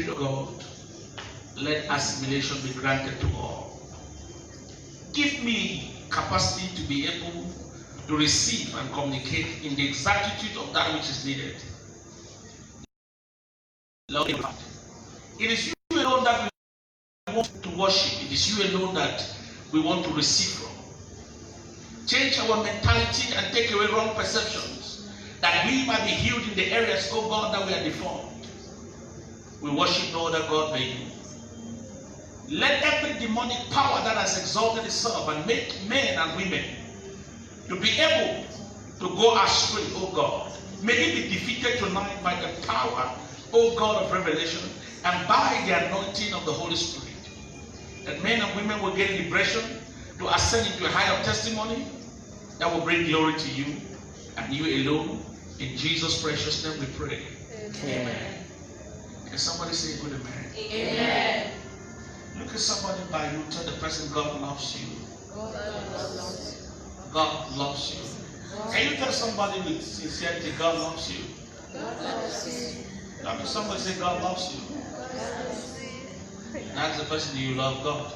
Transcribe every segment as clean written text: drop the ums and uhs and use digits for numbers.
Spirit of God, let assimilation be granted to all. Give me capacity to be able to receive and communicate in the exactitude of that which is needed. Lord, it is you alone that we want to worship. It is you alone that we want to receive from. Change our mentality and take away wrong perceptions, that we might be healed in the areas, oh God, that we are deformed. We worship no other God but you. Let every demonic power that has exalted itself and made men and women to be able to go astray, oh God, may it be defeated tonight by the power, oh God, of revelation and by the anointing of the Holy Spirit. That men and women will gain liberation to ascend into a higher testimony that will bring glory to you and you alone. In Jesus' precious name we pray. Amen. Can somebody say good amen? Amen. Look at somebody by you, tell the person God loves you. God loves you. God loves you. Can you tell somebody with sincerity, God loves you? God loves you. Now, can somebody say God loves you? Ask the person, do you love God?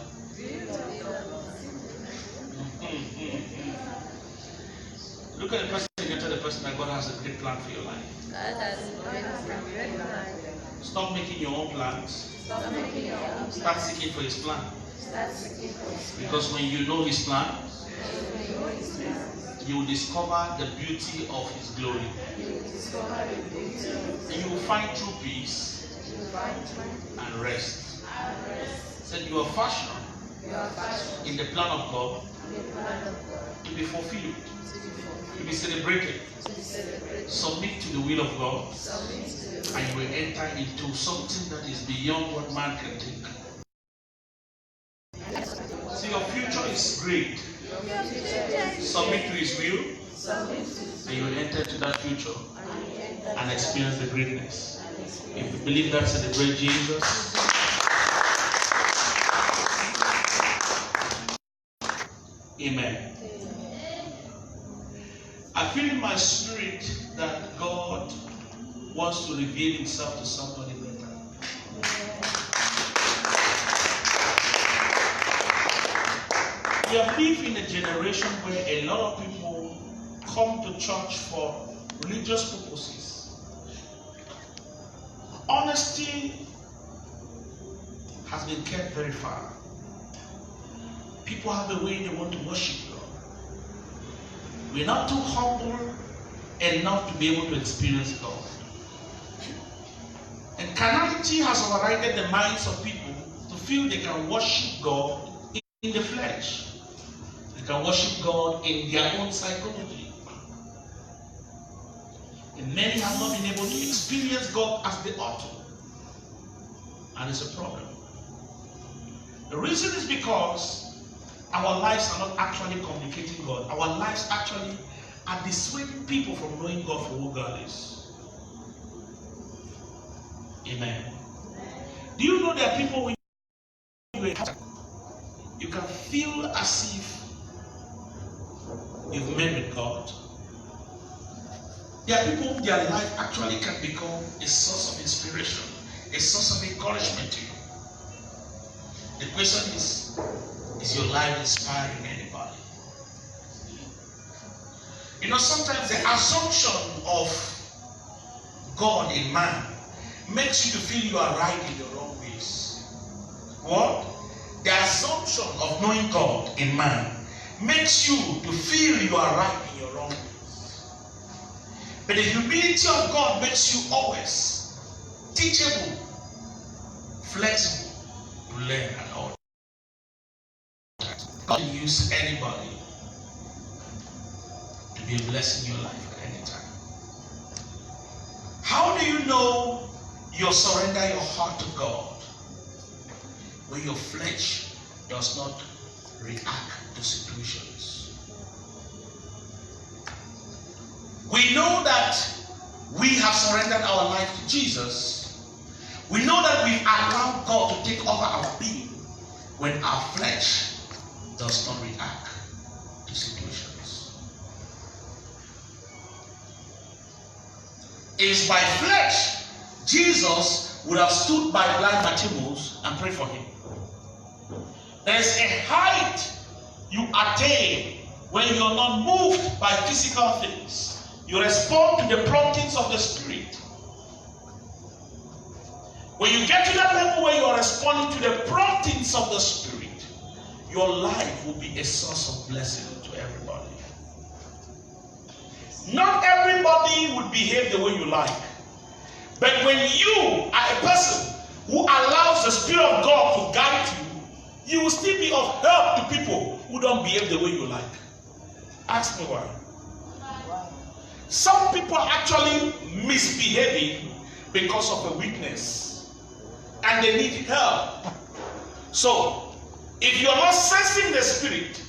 Look at the person and tell the person that God has a great plan for your life. God has a great plan. Stop making your own plans. Stop making your own plans. Start seeking for His plan. Start seeking for His plan. Because when you know His plan, When you know His plan, you will discover the beauty of His glory. you will discover the beauty of His And you will find true peace You will find strength and rest. and rest. Said you are fashioned You are fashioned in the plan of God in the plan of God to be fulfilled, to be fulfilled, to be celebrated. to be celebrated. Submit to the will of God, Submit to the and you will enter into something that is beyond what man can think. See, your future is great. Submit to His will, Submit to His and you will enter into that future and you enter and experience the greatness. and experience. If you believe that, celebrate Jesus. Amen. I feel in my spirit that God wants to reveal Himself to somebody better. We have lived in a generation where a lot of people come to church for religious purposes. Honesty has been kept very far. People have a way they want to worship God. We're not too humble enough to be able to experience God. And carnality has overridden the minds of people to feel they can worship God in the flesh. They can worship God in their own psychology. And many have not been able to experience God as they ought to. And it's a problem. The reason is because our lives are not actually communicating God. Our lives actually are dissuading people from knowing God for who God is. Amen. Do you know there are people when you can feel as if you've met with God? There are people who their life actually can become a source of inspiration, a source of encouragement to you. The question is your life inspiring anybody? You know, sometimes the assumption of God in man makes you to feel you are right in your wrong ways. What? The assumption of knowing God in man makes you to feel you are right in your wrong ways. But the humility of God makes you always teachable, flexible, to learn and all. God can use anybody to be a blessing in your life at any time. How do you know you surrender your heart to God? When your flesh does not react to situations. We know that we have surrendered our life to Jesus. We know that we allow God to take over our being when our flesh does not react to situations. It is by flesh Jesus would have stood by blind Bartimaeus and prayed for him. There is a height you attain when you are not moved by physical things. You respond to the promptings of the Spirit. When you get to that level where you are responding to the promptings of the Spirit, your life will be a source of blessing to everybody. Not everybody would behave the way you like. But when you are a person who allows the Spirit of God to guide you, you will still be of help to people who don't behave the way you like. Ask me why. Some people are actually misbehaving because of a weakness, and they need help. So, if you are not sensing the Spirit,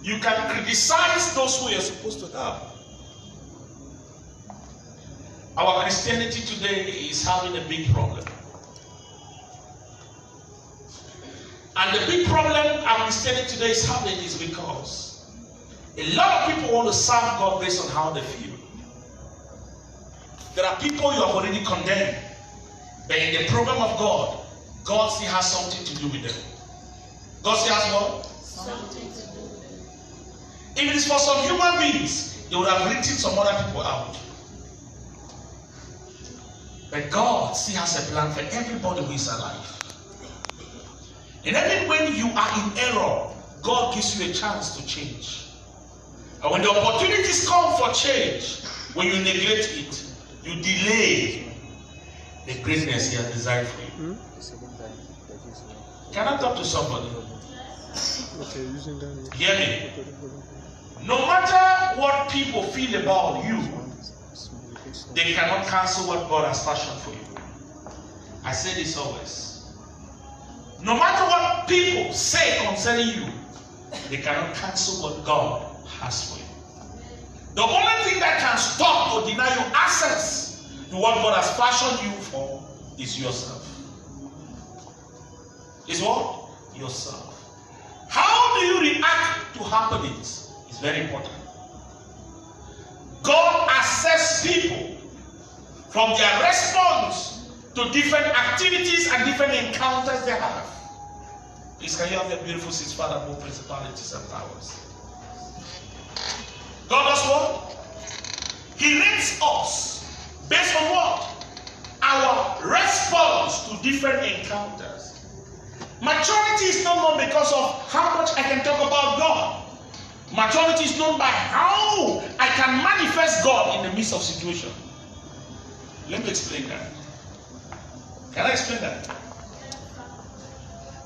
you can criticize those who you are supposed to help. Our Christianity today is having a big problem. And the big problem our Christianity today is having is because a lot of people want to serve God based on how they feel. There are people you have already condemned, but in the program of God, God still has something to do with them. God still has what? Something to do with them. If it is for some human beings, they would have written some other people out. But God still has a plan for everybody who is alive. And even when you are in error, God gives you a chance to change. And when the opportunities come for change, when you neglect it, you delay the greatness He has designed for you. Can I talk to somebody? Hear me. No matter what people feel about you, they cannot cancel what God has fashioned for you. I say this always. No matter what people say concerning you, they cannot cancel what God has for you. The only thing that can stop or deny you access to what God has fashioned you for is yourself. Is what? Yourself. How do you react to happenings? It's very important. God assesses people from their response to different activities and different encounters they have. Please, can you have your beautiful seats, Father, both principalities and powers? God does what? He rates us based on what? Our response to different encounters. Maturity is not known because of how much I can talk about God. Maturity is known by how I can manifest God in the midst of situation. Let me explain that. Can I explain that?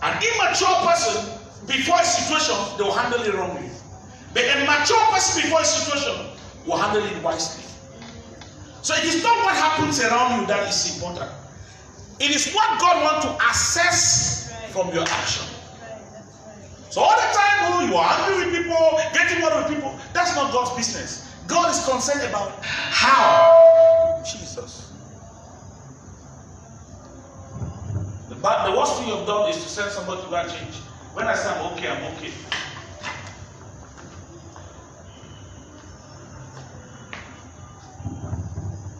An immature person, before a situation, they will handle it wrongly. But a mature person before a situation will handle it wisely. So it is not what happens around you that is important. It is what God wants to assess from your action. So all the time, you are angry with people, getting mad with people, that's not God's business. God is concerned about how. Jesus. The worst thing you've done is to send somebody to go and change. When I say I'm okay, I'm okay.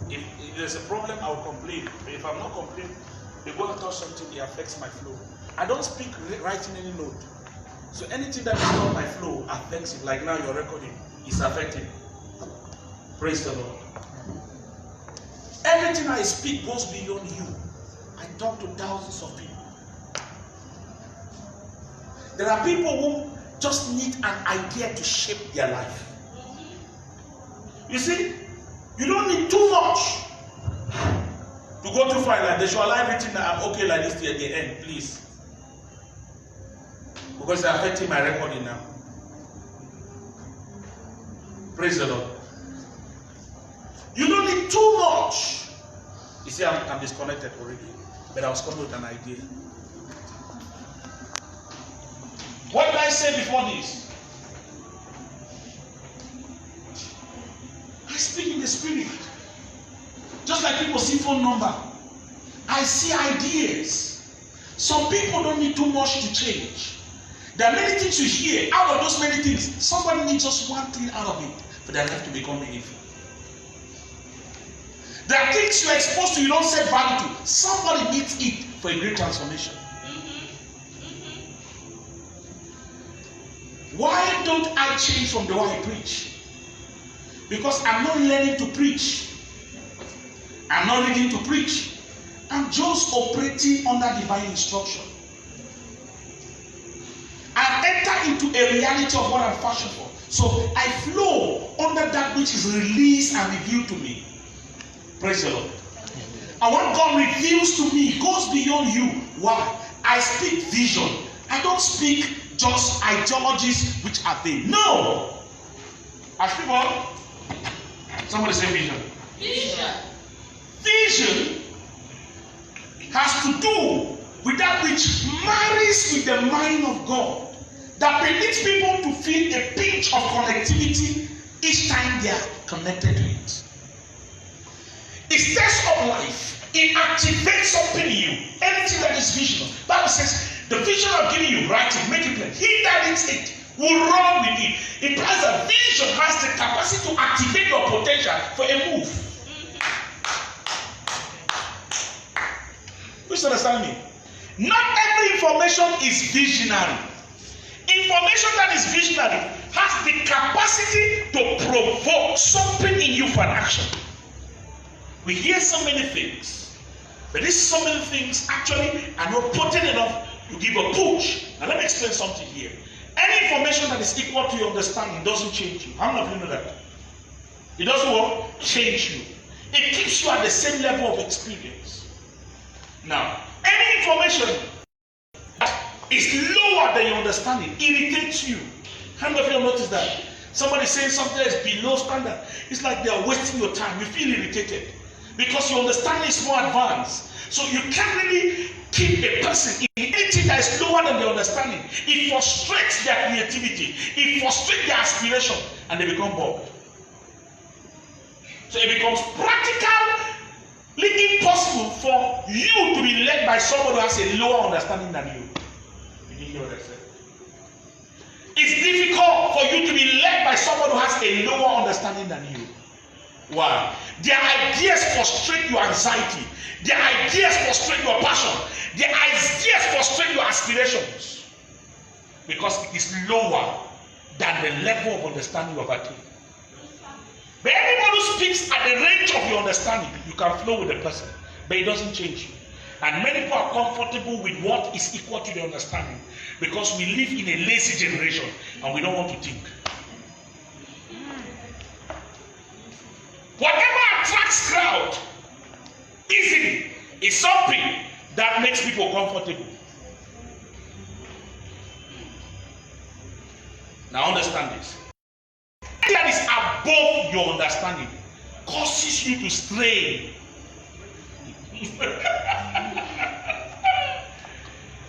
If there's a problem, I'll complain. But if I'm not complaining, they go and touch something, it affects my flow. I don't speak writing any note. So anything that is not my flow affects it. Like now you're recording, it's affecting. Praise the Lord. Everything I speak goes beyond you. I talk to thousands of people. There are people who just need an idea to shape their life. You see, you don't need too much to go too far like they should allow everything that I'm okay like this till the end, please. Because they're affecting my recording now. Praise the Lord. You don't need too much. You see, I'm disconnected already. But I was coming with an idea. What did I say before this? I speak in the Spirit. Just like people see phone number. I see ideas. Some people don't need too much to change. There are many things you hear. Out of those many things, somebody needs just one thing out of it for their life to become meaningful. There are things you are exposed to you don't set value to. Somebody needs it for a great transformation. Why don't I change from the way I preach? Because I'm not learning to preach. I'm not reading to preach. I'm just operating under divine instruction. I've entered into a reality of what I'm fashioned for. So I flow under that which is released and revealed to me. Praise the Lord. And what God reveals to me goes beyond you. Why? I speak vision. I don't speak just ideologies which are vain. No. I speak what? Somebody say vision. Vision. Vision has to do with that which marries with the mind of God, that permits people to feel a pinch of connectivity each time they are connected to it. It stirs up life. It activates something in you. Anything that is visional. Bible says, the vision I'm giving you, write it, make it plain. He that reads it will run with it. It implies that vision has the capacity to activate your potential for a move. Please understand me. Not every information is visionary. Information that is visionary has the capacity to provoke something in you for an action. We hear so many things, but these so many things actually are not potent enough to give a push. Now let me explain something here. Any information that is equal to your understanding doesn't change you. How many of you know that? It doesn't what? Change you. It keeps you at the same level of experience. Now, any information that is lower than your understanding irritates you. How many of you notice that? Somebody saying something that is below standard. It's like they are wasting your time. You feel irritated because your understanding is more advanced. So you can't really keep a person in anything that is lower than their understanding. It frustrates their creativity. It frustrates their aspiration, and they become bored. So it becomes practically impossible for you to be led by somebody who has a lower understanding than you. You didn't hear what I said? It's difficult for you to be led by someone who has a lower understanding than you. Why? Their ideas frustrate your anxiety. Their ideas frustrate your passion. Their ideas frustrate your aspirations. Because it is lower than the level of understanding you have attained. But anyone who speaks at the range of your understanding, you can flow with the person, but it doesn't change you. And many people are comfortable with what is equal to their understanding because we live in a lazy generation and we don't want to think. Whatever attracts crowd easily is something that makes people comfortable. Now understand this. Anything that is above your understanding causes you to strain.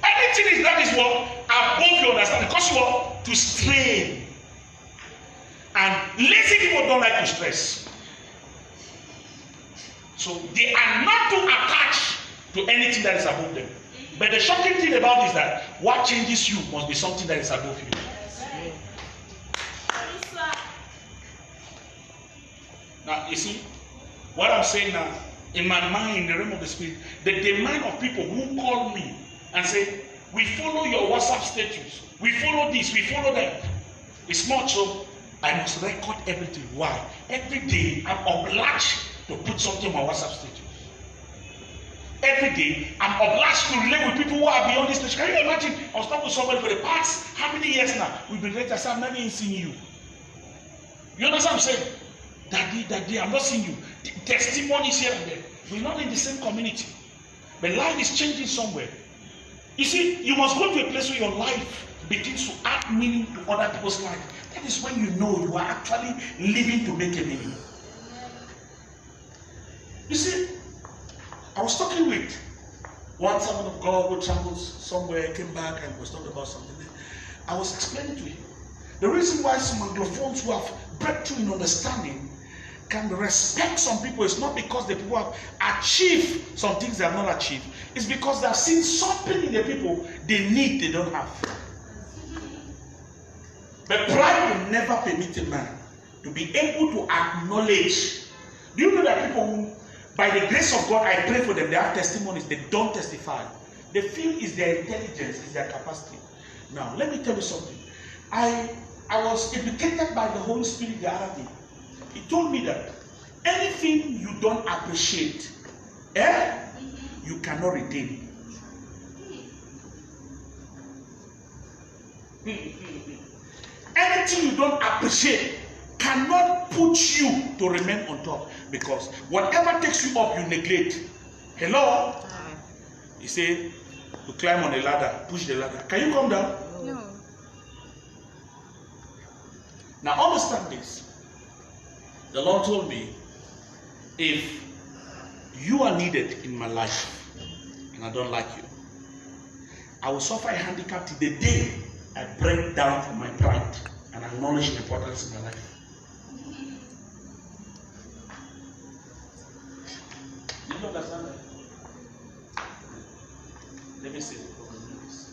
Anything that is what above your understanding causes you what to strain. And lazy people don't like to stress. So they are not too attached to anything that is above them. But the shocking thing about it is that what changes you must be something that is above you. Now, you see, what I'm saying now, in my mind, in the realm of the spirit, the demand of people who call me and say, we follow your WhatsApp status, we follow this, we follow that. It's not so. I must record everything. Why? Every day, I'm obliged to put something on my WhatsApp status. Every day, I'm obliged to relate with people who are beyond this stage. Can you imagine? I was talking to somebody for the past, how many years now? We've been ready. I said, I've never even seen you. You understand what I'm saying? Daddy, I'm not seeing you. Testimonies here and there. We're not in the same community. But life is changing somewhere. You see, you must go to a place where your life begins to add meaning to other people's life. That is when you know you are actually living to make a meaning. You see, I was talking with one servant of God who travels somewhere, came back and was talking about something. I was explaining to him the reason why some Anglophones who have breakthrough in understanding can respect some people is not because the people have achieved some things they have not achieved. It's because they have seen something in the people they need, they don't have. But pride will never permit a man to be able to acknowledge. Do you know that people who By the grace of God, I pray for them. They have testimonies. They don't testify. They feel it's their intelligence, it's their capacity. Now, let me tell you something. I was educated by the Holy Spirit the other day. He told me that anything you don't appreciate, you cannot retain. Anything you don't appreciate cannot put you to remain on top, because whatever takes you up, you neglect. Hello? You say, you climb on a ladder, push the ladder. Can you come down? No. Now understand this. The Lord told me, if you are needed in my life and I don't like you, I will suffer a handicap till the day I break down from my pride and acknowledge the importance in my life. Do you understand that? Let me say the problem is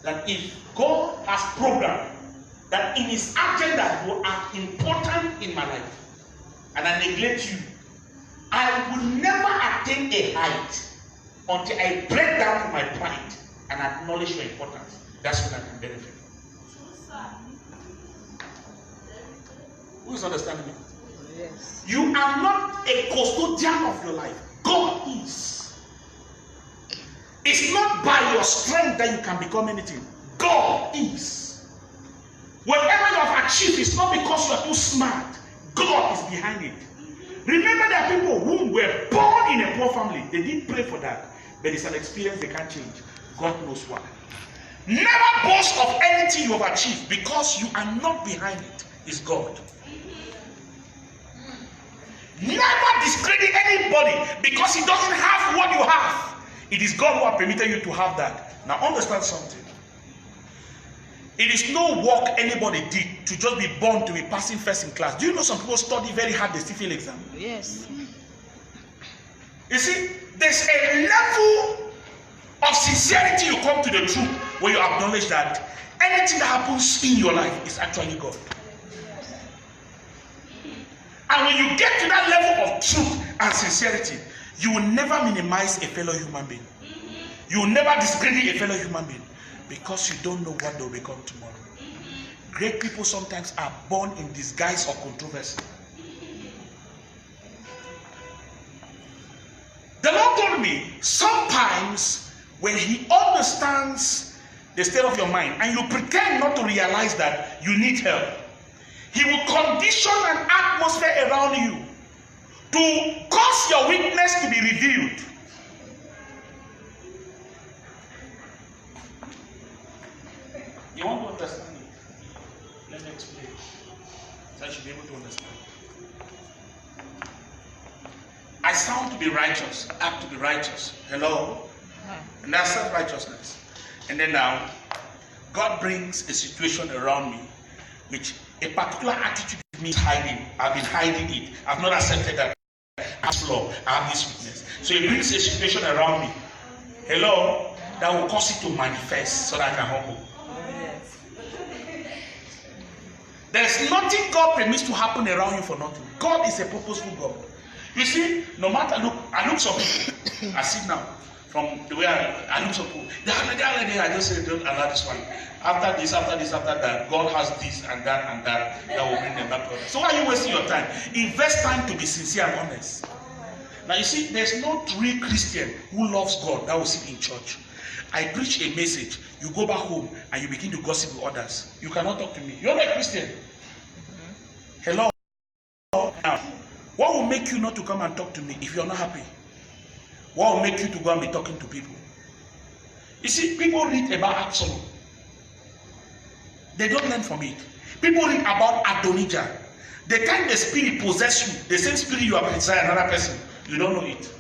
that if God has programmed that in his agenda you are important in my life and I neglect you, I will never attain a height until I break down from my pride and acknowledge your importance. That's when I can benefit. Who is understanding me? Yes. You are not a custodian of your life. God is. It's not by your strength that you can become anything. God is. Whatever you have achieved is not because you are too smart. God is behind it. Remember, there are people who were born in a poor family. They didn't pray for that. But it's an experience they can't change. God knows why. Never boast of anything you have achieved because you are not behind it. It's God. Never discredit anybody because he doesn't have what you have. It is God who has permitted you to have that. Now understand something. It is no work anybody did to just be born to be passing first in class. Do you know some people study very hard, they still fail exam? Yes. You see, there's a level of sincerity you come to the truth when you acknowledge that anything that happens in your life is actually God. And when you get to that level of truth and sincerity, you will never minimize a fellow human being. You will never discredit a fellow human being because you don't know what they'll become tomorrow. Great people sometimes are born in disguise of controversy. The Lord told me, sometimes when he understands the state of your mind and you pretend not to realize that you need help, he will condition an atmosphere around you to cause your weakness to be revealed. You want to understand it? Let me explain. So I should be able to understand. I sound to be righteous, act to be righteous. Hello? And that's self-righteousness. And then now, God brings a situation around me which a particular attitude means hiding. I've been hiding it. I've not accepted that. I'm flaw. I have this weakness. So he brings a situation around me. Hello? That will cause it to manifest so that I can humble. Yes. There's nothing God permits to happen around you for nothing. God is a purposeful God. You see, no matter, I look some people. I sit now. From the way I look some people. The other day, I just said, don't allow this one. After this, after that, God has this and that that will bring them back to us. So why are you wasting your time? Invest time to be sincere and honest. Now you see, there's no real Christian who loves God that will sit in church. I preach a message, you go back home and you begin to gossip with others. You cannot talk to me. You're not a Christian. Hello? Now, what will make you not to come and talk to me if you're not happy? What will make you to go and be talking to people? You see, people read about Absalom. They don't learn from it. People read about Adonijah. The time the spirit possesses you, the same spirit you are criticizing another person, you don't know it.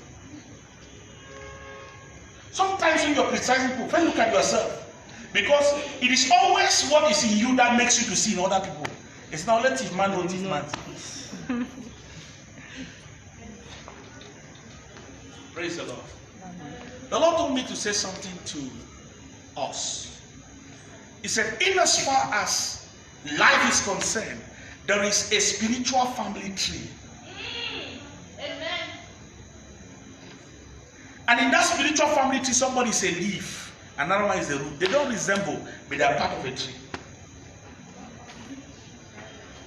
Sometimes when you're criticizing people, first look at yourself. Because it is always what is in you that makes you to see in other people. It's not let if man don't if man. Praise the Lord. The Lord told me to say something to us. He said, in as far as life is concerned, there is a spiritual family tree. Amen. And in that spiritual family tree, somebody is a leaf, another one is a root. They don't resemble, but they are part of a tree.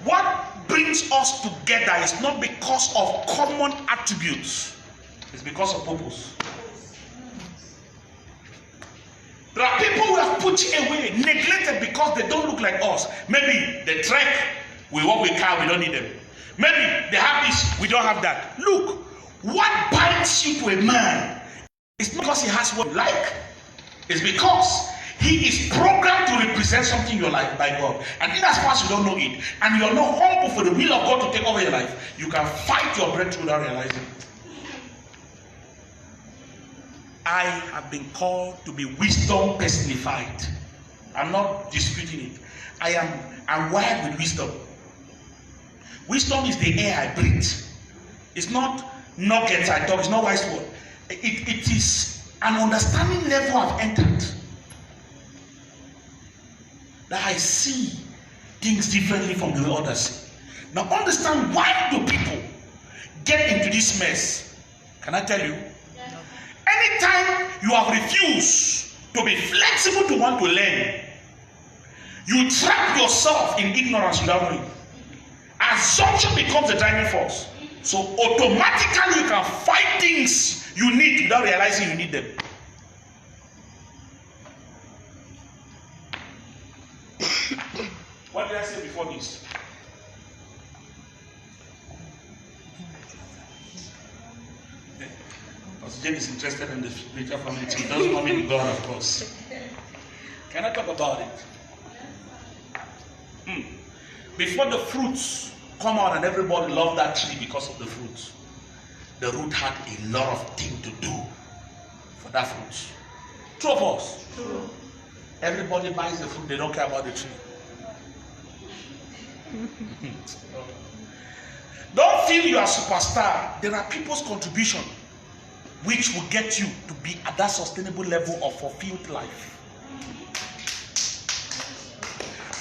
What brings us together is not because of common attributes, it's because of purpose. There are people who have put away, neglected because they don't look like us. Maybe they trek, we walk with car, we don't need them. Maybe they have this, we don't have that. Look, what binds you to a man is not because he has what you like. It's because he is programmed to represent something in your life by God. And in as far as you don't know it, and you are not humble for the will of God to take over your life, you can fight your breakthrough without realizing it. I have been called to be wisdom personified. I'm not disputing it. I'm wired with wisdom. Wisdom is the air I breathe. It's not nuggets I talk. It's not wise word. It is an understanding level I've entered. That I see things differently from the others. Now understand, why do people get into this mess? Can I tell you? Anytime you have refused to be flexible to want to learn, you trap yourself in ignorance without knowing. Assumption becomes the driving force. So automatically you can find things you need without realizing you need them. What did I say before this? Pastor Jane is interested in the spiritual family tree. He doesn't want me to God, of course. Can I talk about it? Before the fruits come out and everybody loved that tree because of the fruits, the root had a lot of things to do for that fruit. True of us? True. Everybody buys the fruit, they don't care about the tree. Don't feel you are a superstar. There are people's contribution which will get you to be at that sustainable level of fulfilled life.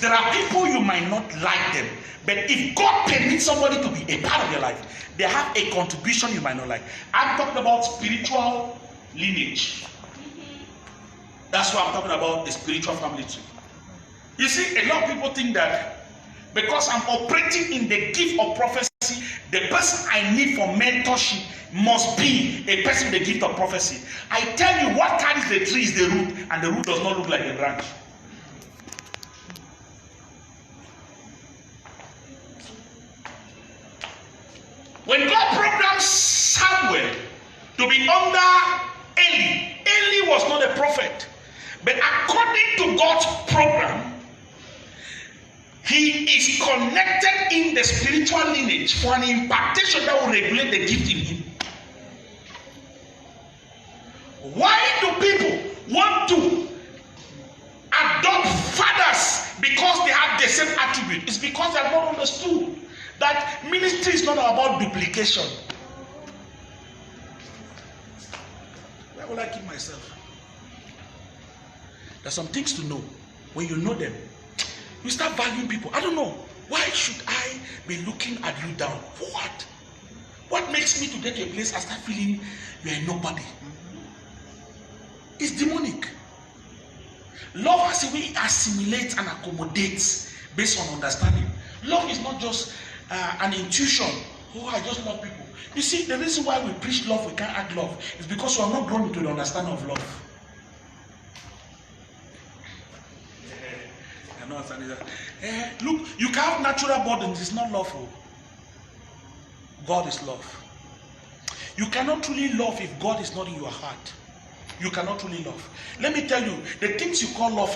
There are people you might not like them, but if God permits somebody to be a part of your life, they have a contribution you might not like. I'm talking about spiritual lineage. That's why I'm talking about the spiritual family tree. You see, a lot of people think that because I'm operating in the gift of prophecy, the person I need for mentorship must be a person with the gift of prophecy. I tell you, what carries the tree is the root, and the root does not look like the branch. When God programmed Samuel to be under Eli, Eli was not a prophet. But according to God's program, he is connected in the spiritual lineage for an impartation that will regulate the gift in him. Why do people want to adopt fathers because they have the same attribute? It's because they have not understood that ministry is not about duplication. Where will I keep myself? There's some things to know. When you know them, you start valuing people. I don't know. Why should I be looking at you down? For what? What makes me to get to a place I start feeling you are nobody? It's demonic. Love has a way it assimilates and accommodates based on understanding. Love is not just an intuition. Oh, I just love people. You see, the reason why we preach love, we can't act love, is because we are not grown into the understanding of love. Look, you can have natural burdens, it's not lawful. God is love. You cannot truly love if God is not in your heart. You cannot truly love. Let me tell you, the things you call love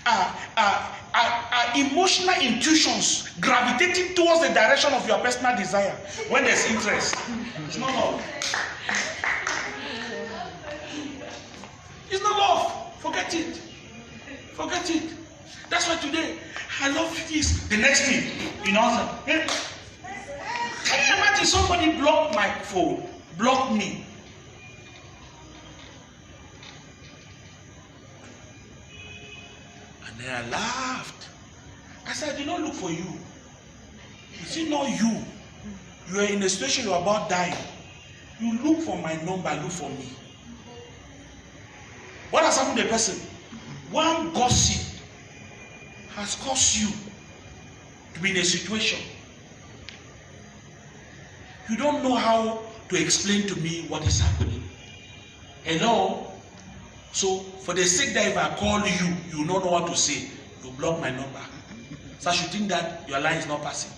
are emotional intuitions gravitating towards the direction of your personal desire when there's interest. It's not love. It's not love. Forget it. Forget it. That's why today I love this. The next thing, you know, can you imagine somebody blocked my phone, blocked me? And then I laughed. I said, I did not look for you. Is it not you? You are in a situation you are about dying. You look for my number, look for me. What has happened to a person? One gossip has caused you to be in a situation. You don't know how to explain to me what is happening. Hello? So, for the sake that if I call you, you don't know what to say, you block my number. So I should think that your line is not passing.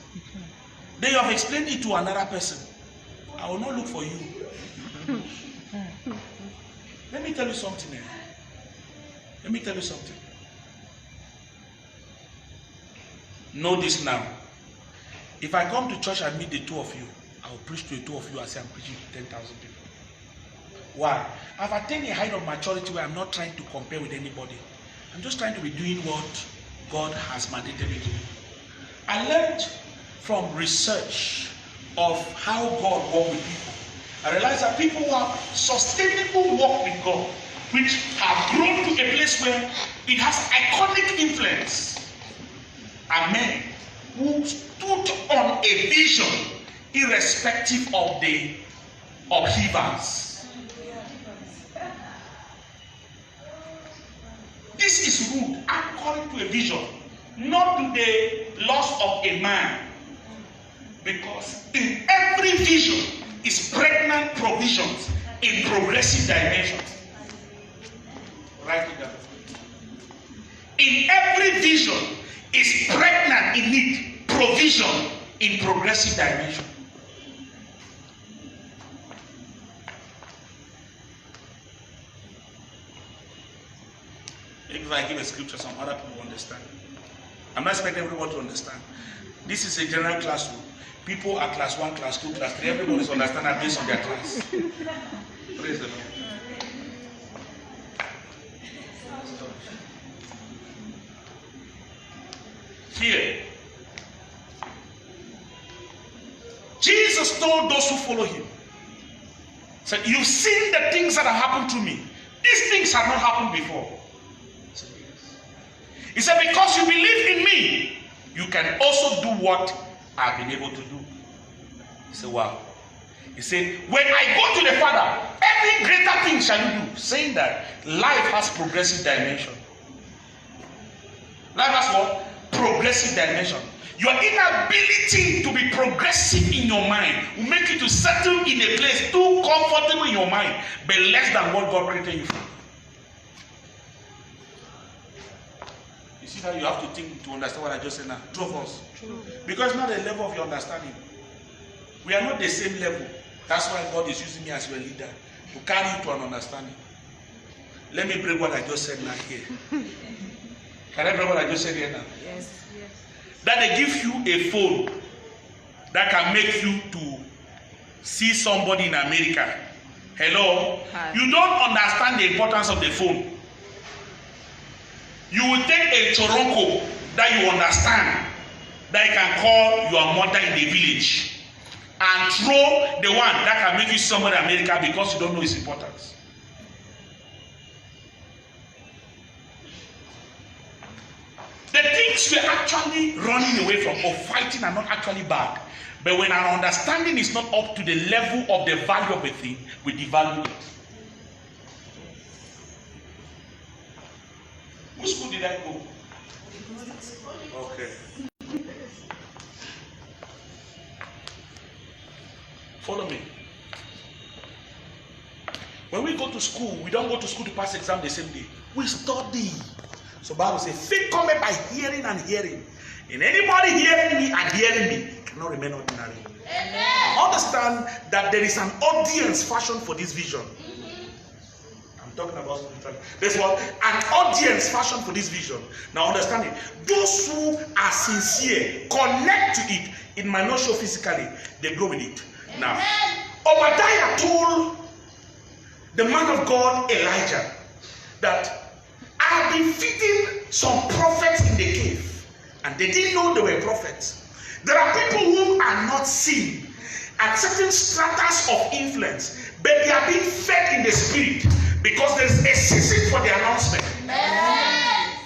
Then you have explained it to another person. I will not look for you. Let me tell you something. Let me tell you something. Know this now. If I come to church and meet the two of you, I will preach to the two of you as I'm preaching to 10,000 people. Why? I've attained a height of maturity where I'm not trying to compare with anybody. I'm just trying to be doing what God has mandated me to do. I learned from research of how God works with people. I realized that people who have sustainable walk with God, which have grown to a place where it has iconic influence, are men who stood on a vision irrespective of the upheavals. This is ruled according to a vision, not to the loss of a man. Because in every vision is pregnant provisions in progressive dimensions. Write it down. In every vision is pregnant in it provision in progressive dimension. If I give a scripture, some other people understand. I'm not expecting everyone to understand. This is a general classroom. People are class 1, class 2, class 3. Everyone is understanding based on their class. Praise the Lord. Here, Jesus told those who follow him, said, "You've seen the things that have happened to me. These things have not happened before." He said, "Because you believe in me, you can also do what I've been able to do." He said, "Wow." He said, "When I go to the Father, every greater thing shall you do." Saying that life has progressive dimension. Life has what? Progressive dimension. Your inability to be progressive in your mind will make you to settle in a place too comfortable in your mind, but less than what God created you for. You see that you have to think to understand what I just said now. Two of us. Because it's not the level of your understanding. We are not the same level. That's why God is using me as your leader to carry you to an understanding. Let me break what I just said now here. Can I break what I just said here now? Yes. That they give you a phone that can make you to see somebody in America. Hello? Hi. You don't understand the importance of the phone. You will take a Toronko that you understand, that you can call your mother in the village, and throw the one that can make you somebody in America because you don't know its importance. The things we're actually running away from or fighting are not actually bad. But when our understanding is not up to the level of the value of a thing, we devalue it. Which school did I go? Okay. Follow me. When we go to school, we don't go to school to pass exam the same day. We study. So Bible says, faith cometh by hearing and hearing. And anybody hearing me and hearing me cannot remain ordinary. Amen. Understand that there is an audience fashioned for this vision. I'm talking about spirituality. There's what? An audience fashioned for this vision. Now understand it. Those who are sincere, connect to it. It might not show physically. They go with it. Amen. Now, Obadiah told the man of God, Elijah, that I have been feeding some prophets in the cave, and they didn't know they were prophets. There are people who are not seen at certain stratas of influence, but they are being fed in the spirit because there is a season for the announcement. Amen.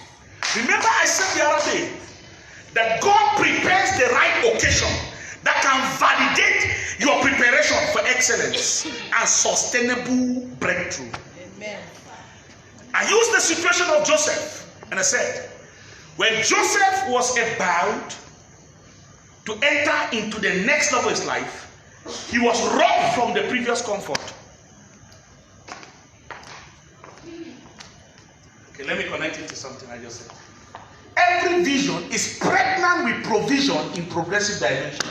Remember, I said the other day that God prepares the right occasion that can validate your preparation for excellence and sustainable breakthrough. Amen. I I used the situation of Joseph and I said, when Joseph was about to enter into the next level of his life, he was robbed from the previous comfort. Okay, let me connect it to something I just said. Every vision is pregnant with provision in progressive dimension.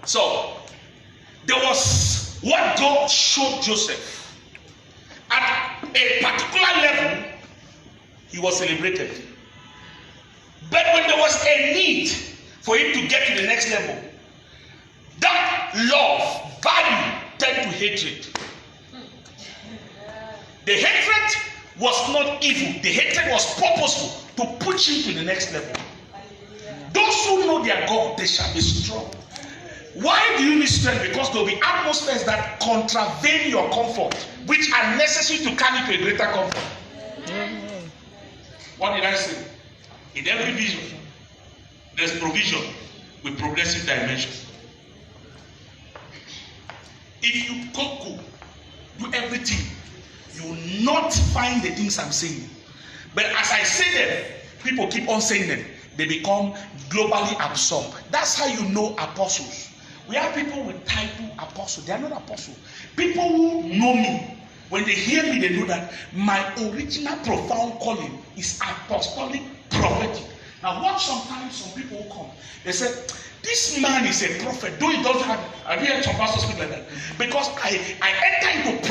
So, there was what God showed Joseph. At a particular level, he was celebrated. But when there was a need for him to get to the next level, that love, value, turned to hatred. The hatred was not evil. The hatred was purposeful to push him to the next level. Those who know their God, they shall be strong. Why do you need strength? Because there will be atmospheres that contravene your comfort, which are necessary to carry to a greater comfort. What did I say? In every vision, there's provision with progressive dimension. If you go, do everything, you will not find the things I'm saying. But as I say them, people keep on saying them. They become globally absorbed. That's how you know apostles. We have people with title apostle. They are not apostles. People who know me, when they hear me, they know that my original profound calling is apostolic prophetic. Now, what sometimes some people come, they say, this man is a prophet, though he doesn't have, you heard some pastors speak like that? Because I enter into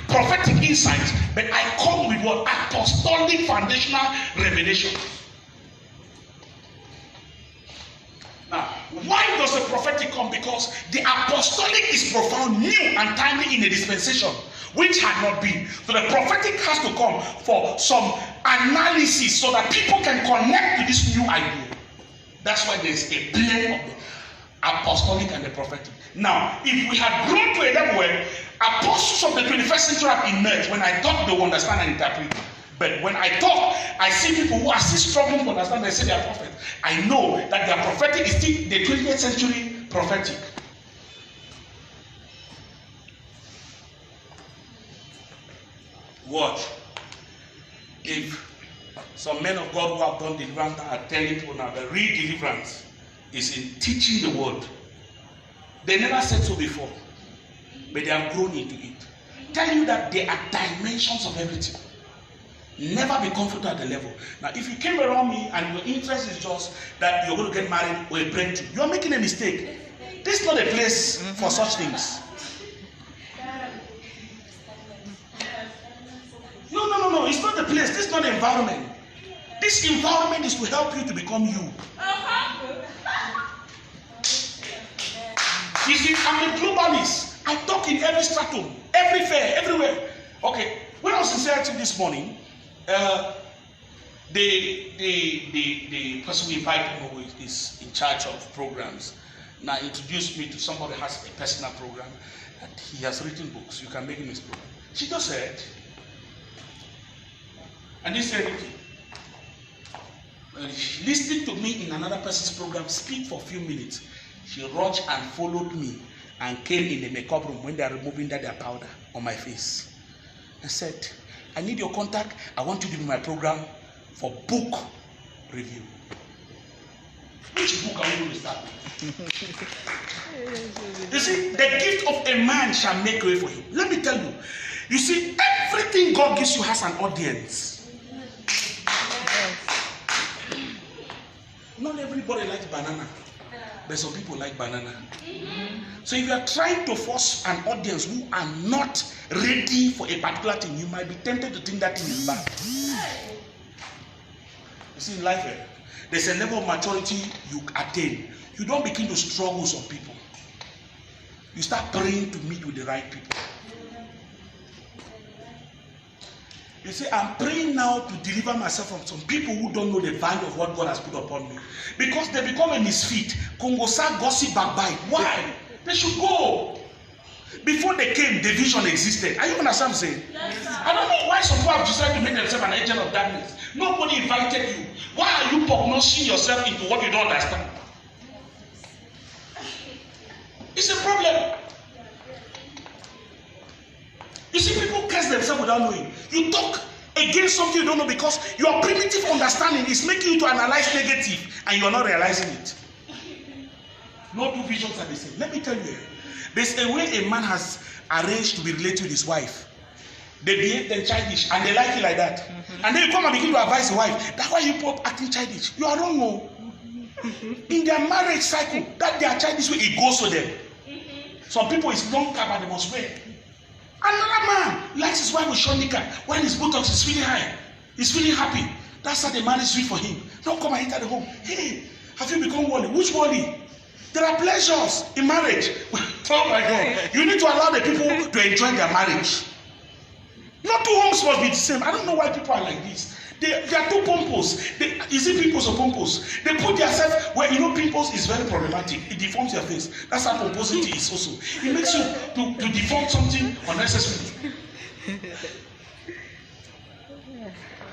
prophetic insights, but I come with what? Apostolic foundational revelation. Now, why does the prophetic come? Because the apostolic is profound, new and timely in a dispensation which had not been. So the prophetic has to come for some analysis so that people can connect to this new idea. That's why there's a blend of the apostolic and the prophetic. Now, if we had grown to a level where apostles of the 21st century have emerged, when I talk, they will understand and interpret. But when I talk, I see people who are still struggling to understand. They say they are prophets. I know that their prophetic is still the 20th century prophetic. Watch. If some men of God who have done deliverance are telling people now that real deliverance is in teaching the word. They never said so before, but they have grown into it. Tell you that there are dimensions of everything. Never be comfortable at the level. Now, if you came around me and your interest is just that you're going to get married or a breakthrough, you are making a mistake. This is not a place for such things. No. It's not the place. This is not the environment. This environment is to help you to become you. You see, I'm a globalist. I talk in every stratum, every fair, everywhere. Okay, when I was in Seattle this morning, the person we invited who is in charge of programs now introduced me to somebody who has a personal program and he has written books. You can make him his program. She just said, and this said, listening to me in another person's program speak for a few minutes, she rushed and followed me and came in the makeup room when they are removing their powder on my face and said, I need your contact. I want you to do my program for book review. Which book are we going to start with? You see, the gift of a man shall make way for him. Let me tell you. You see, everything God gives you has an audience. Not everybody likes banana, but some people like banana. So if you are trying to force an audience who are not ready for a particular thing, you might be tempted to think that thing is bad. You see, in life, there's a level of maturity you attain. You don't begin to struggle with some people. You start praying to meet with the right people. You see, I'm praying now to deliver myself from some people who don't know the value of what God has put upon me. Because they become a misfit. Kongosa, gossip, backbite. Why? They should go. Before they came, the vision existed. Are you understand what I'm saying? Yes, I don't know why some people have decided to make themselves an agent of darkness. Nobody invited you. Why are you prognosing yourself into what you don't understand? It's a problem. You see, people curse themselves without knowing. You talk against something you don't know because your primitive understanding is making you to analyze negative and you're not realizing it. No two visions are the same. Let me tell you, there's a way a man has arranged to be related with his wife. They behave them childish and they like it like that. And then you come and begin to advise the wife. That's why you put acting childish. You are wrong, no. In their marriage cycle, that they are childish way, it goes to them. Some people is long cap and they must wear. Another man likes his wife with short knicker when his buttocks is feeling high. He's feeling happy. That's how the man is sweet for him. Don't come and enter the home. Hey, have you become worldly? Which worldly? There are pleasures in marriage. Oh my God. You need to allow the people to enjoy their marriage. Not two homes must be the same. I don't know why people are like this. They are two pompous. Is it pimples or pompous? They put themselves where, you know, pimples is very problematic. It deforms your face. That's how pomposity is also. It makes you to deform something unnecessarily.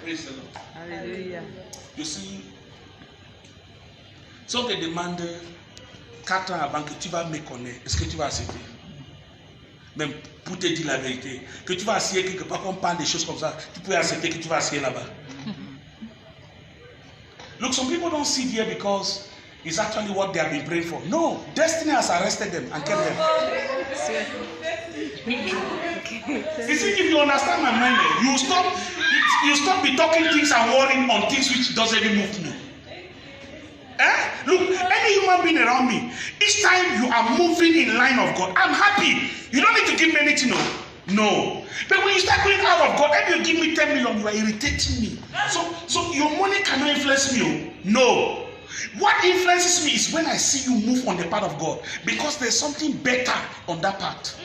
Praise the Lord. Hallelujah. You see, so they demandent 4 ans avant que tu vas me connaître. Est-ce que tu vas accepter? Même pour te dire la vérité, que tu vas essayer quelque part qu'on parle des choses comme ça, tu peux accepter que tu vas essayer là-bas. Look, some people don't sit here because it's actually what they have been praying for. No, destiny has arrested them and kept them. You see, if you understand my mind, you stop be talking things and worrying on things which doesn't even move me. Look, any human being around me, each time you are moving in line of God, I'm happy. You don't need to give me anything, no. But when you start going out of God, and you give me 10 million, you are irritating me. So your money cannot influence me, no. What influences me is when I see you move on the part of God, because there's something better on that part.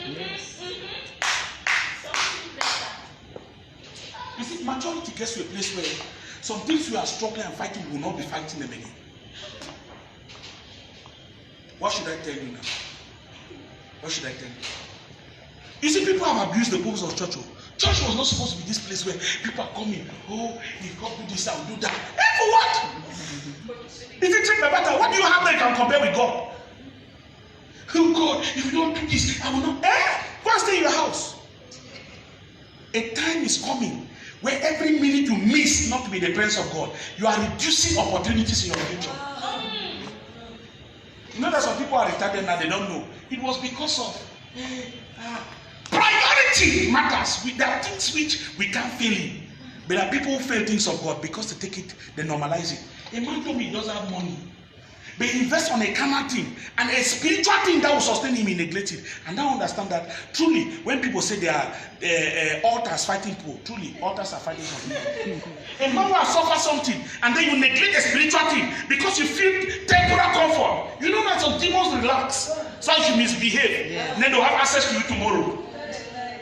You see, maturity gets to a place where some things you are struggling and fighting, you will not be fighting them again. What should I tell you now? What should I tell you? You see, people have abused the purpose of church. Church was not supposed to be this place where people are coming. Oh, if God do this, I will do that. Hey, for what? If you take my matter, what do you have that you can compare with God? Oh God, if you don't do this, I will not. Go and stay in your house. A time is coming where every minute you miss not to be in the presence of God, you are reducing opportunities in your future. You know that some people are retarded now, they don't know. It was because of priority matters. There are things which we can't fail in. But there are people who fail things of God because they take it, they normalize it. A man told me he doesn't have money. But he invests on a carnal thing and a spiritual thing that will sustain him, he neglects it. And now understand that truly, when people say they are altars fighting people, truly, altars are fighting something. A man will have suffered something and then you neglect a spiritual thing because you feel temporal comfort. You know that some demons relax, so you misbehave. Yeah. And then they'll have access to you tomorrow.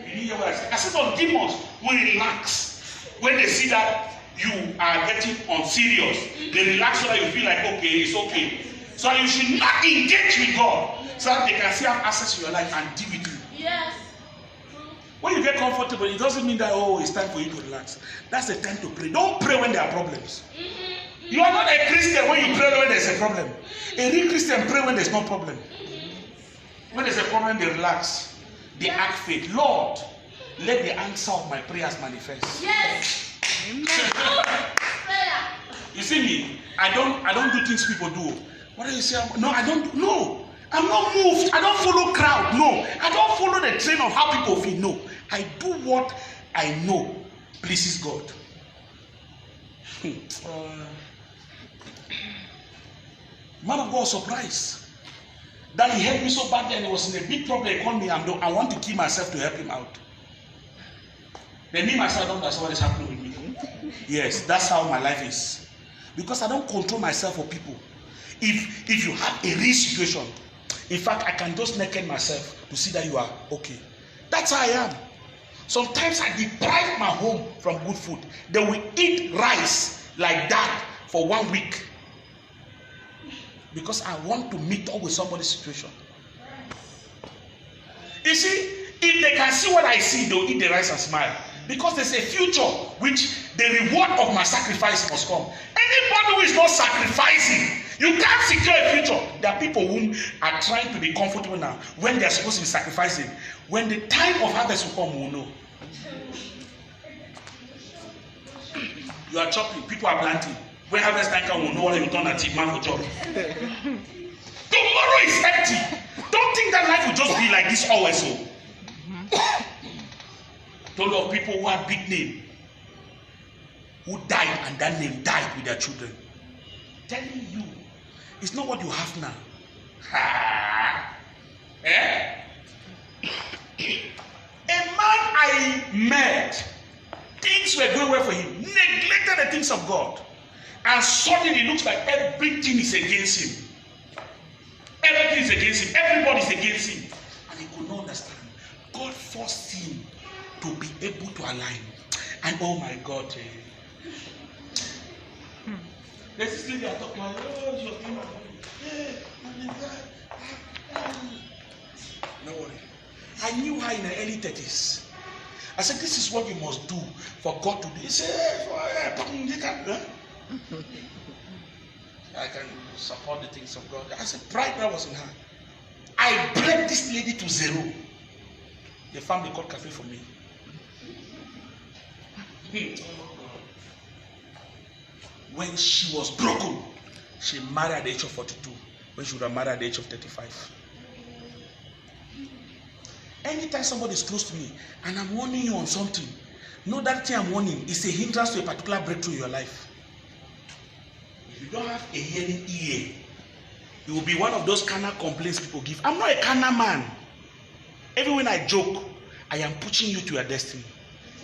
You didn't hear what I said? I said some demons will relax when they see that you are getting unserious. They relax so that you feel like, okay, it's okay. So you should not engage with God so that they can still have access to your life and deal with you. Yes. When you get comfortable, it doesn't mean that, oh, it's time for you to relax. That's the time to pray. Don't pray when there are problems. You are not a Christian when you pray when there's a problem. A real Christian pray when there's no problem. When there's a problem, they relax. They act faith. Lord, let the answer of my prayers manifest. Yes. You see me, I don't do things people do. What do you say? No, I don't. No, I'm not moved. I don't follow crowd. No, I don't follow the train of how people feel. No, I do what I know pleases God. Man of God was surprised that he helped me so badly and he was in a big trouble. He called me and I want to kill myself to help him out. Then me myself don't understand what is happening with me. Yes, that's how my life is. Because I don't control myself for people. If you have a real situation, in fact, I can just naked myself to see that you are okay. That's how I am. Sometimes I deprive my home from good food. They will eat rice like that for 1 week. Because I want to meet up with somebody's situation. You see, if they can see what I see, they'll eat the rice and smile. Because there's a future which the reward of my sacrifice must come. Anybody who is not sacrificing, you can't secure a future. There are people who are trying to be comfortable now when they are supposed to be sacrificing. When the time of harvest will come, we will know. You are chopping, people are planting. When harvest time comes, we know what you turn at man for job. Tomorrow is empty. Don't think that life will just be like this always. So. Told of people who had big name, who died and that name died with their children. Telling you, it's not what you have now. Eh? A man I met, things were going well for him, neglected the things of God, and suddenly it looks like everything is against him. Everything is against him. Everybody is against him. And he could not understand. God forced him to be able to align. And oh my God. There's this lady I talk to her. Oh, she was doing no worry. I knew her in the early 30s. I said, this is what you must do for God to do. He said, I can support the things of God. I said, pride that was in her. I bred this lady to zero. The family called cafe for me. When she was broken, she married at the age of 42, when she would have married at the age of 35. Anytime somebody is close to me and I'm warning you on something, know that thing I'm warning is a hindrance to a particular breakthrough in your life. If you don't have a hearing ear, you will be one of those carnal complaints people give. I'm not a carnal man. Even when I joke, I am pushing you to your destiny.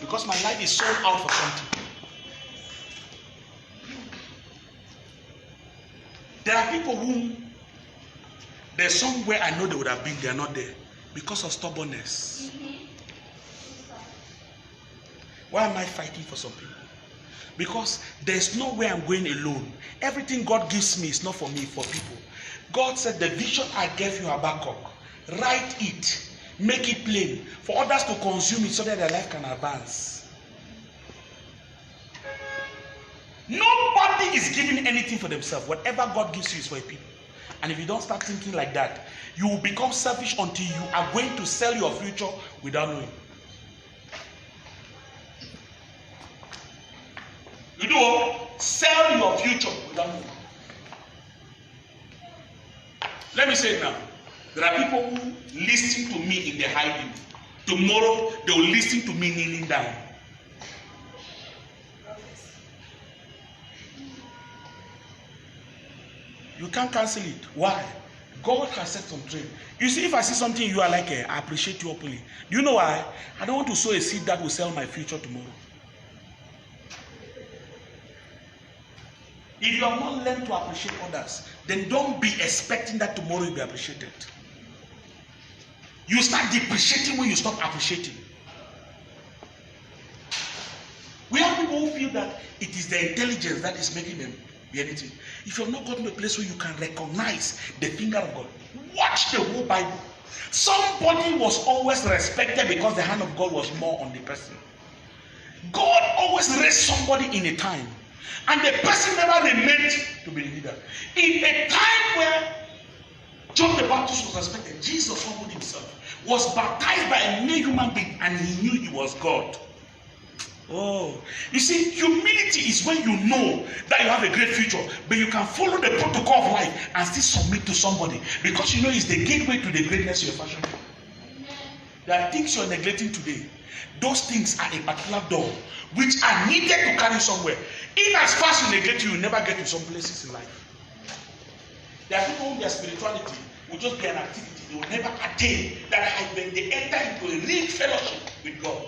Because my life is sold out for something. There are people whom there's somewhere I know they would have been, they are not there. Because of stubbornness. Why am I fighting for some people? Because there's no way I'm going alone. Everything God gives me is not for me, for people. God said, the vision I gave you, Habakkuk, write it, make it plain, for others to consume it so that their life can advance. Nobody is giving anything for themselves. Whatever God gives you is for people. And if you don't start thinking like that, you will become selfish until you are going to sell your future without knowing. You do sell your future without knowing. Let me say it now. There are people who listen to me in the hiding. Tomorrow they will listen to me kneeling down. You can't cancel it. Why? God has set some trade. You see, if I see something you are like, I appreciate you openly. Do you know why? I don't want to sow a seed that will sell my future tomorrow. If you have not learned to appreciate others, then don't be expecting that tomorrow you'll be appreciated. You start depreciating when you stop appreciating. We have people who feel that it is the intelligence that is making them be anything. If you have not gotten to a place where you can recognize the finger of God, watch the whole Bible. Somebody was always respected because the hand of God was more on the person. God always raised somebody in a time, and the person never remained to be the leader. In a time where John the Baptist was respected, Jesus humbled himself, was baptized by a mere human being, and he knew he was God. Oh, you see, humility is when you know that you have a great future, but you can follow the protocol of life and still submit to somebody because you know it's the gateway to the greatness you're fashioning. There are things you're neglecting today. Those things are a particular door which are needed to carry somewhere. In as fast as you neglect, you will never get to some places in life. There are people who their spirituality will just be an activity. They will never attain that height when they enter into a real fellowship with God.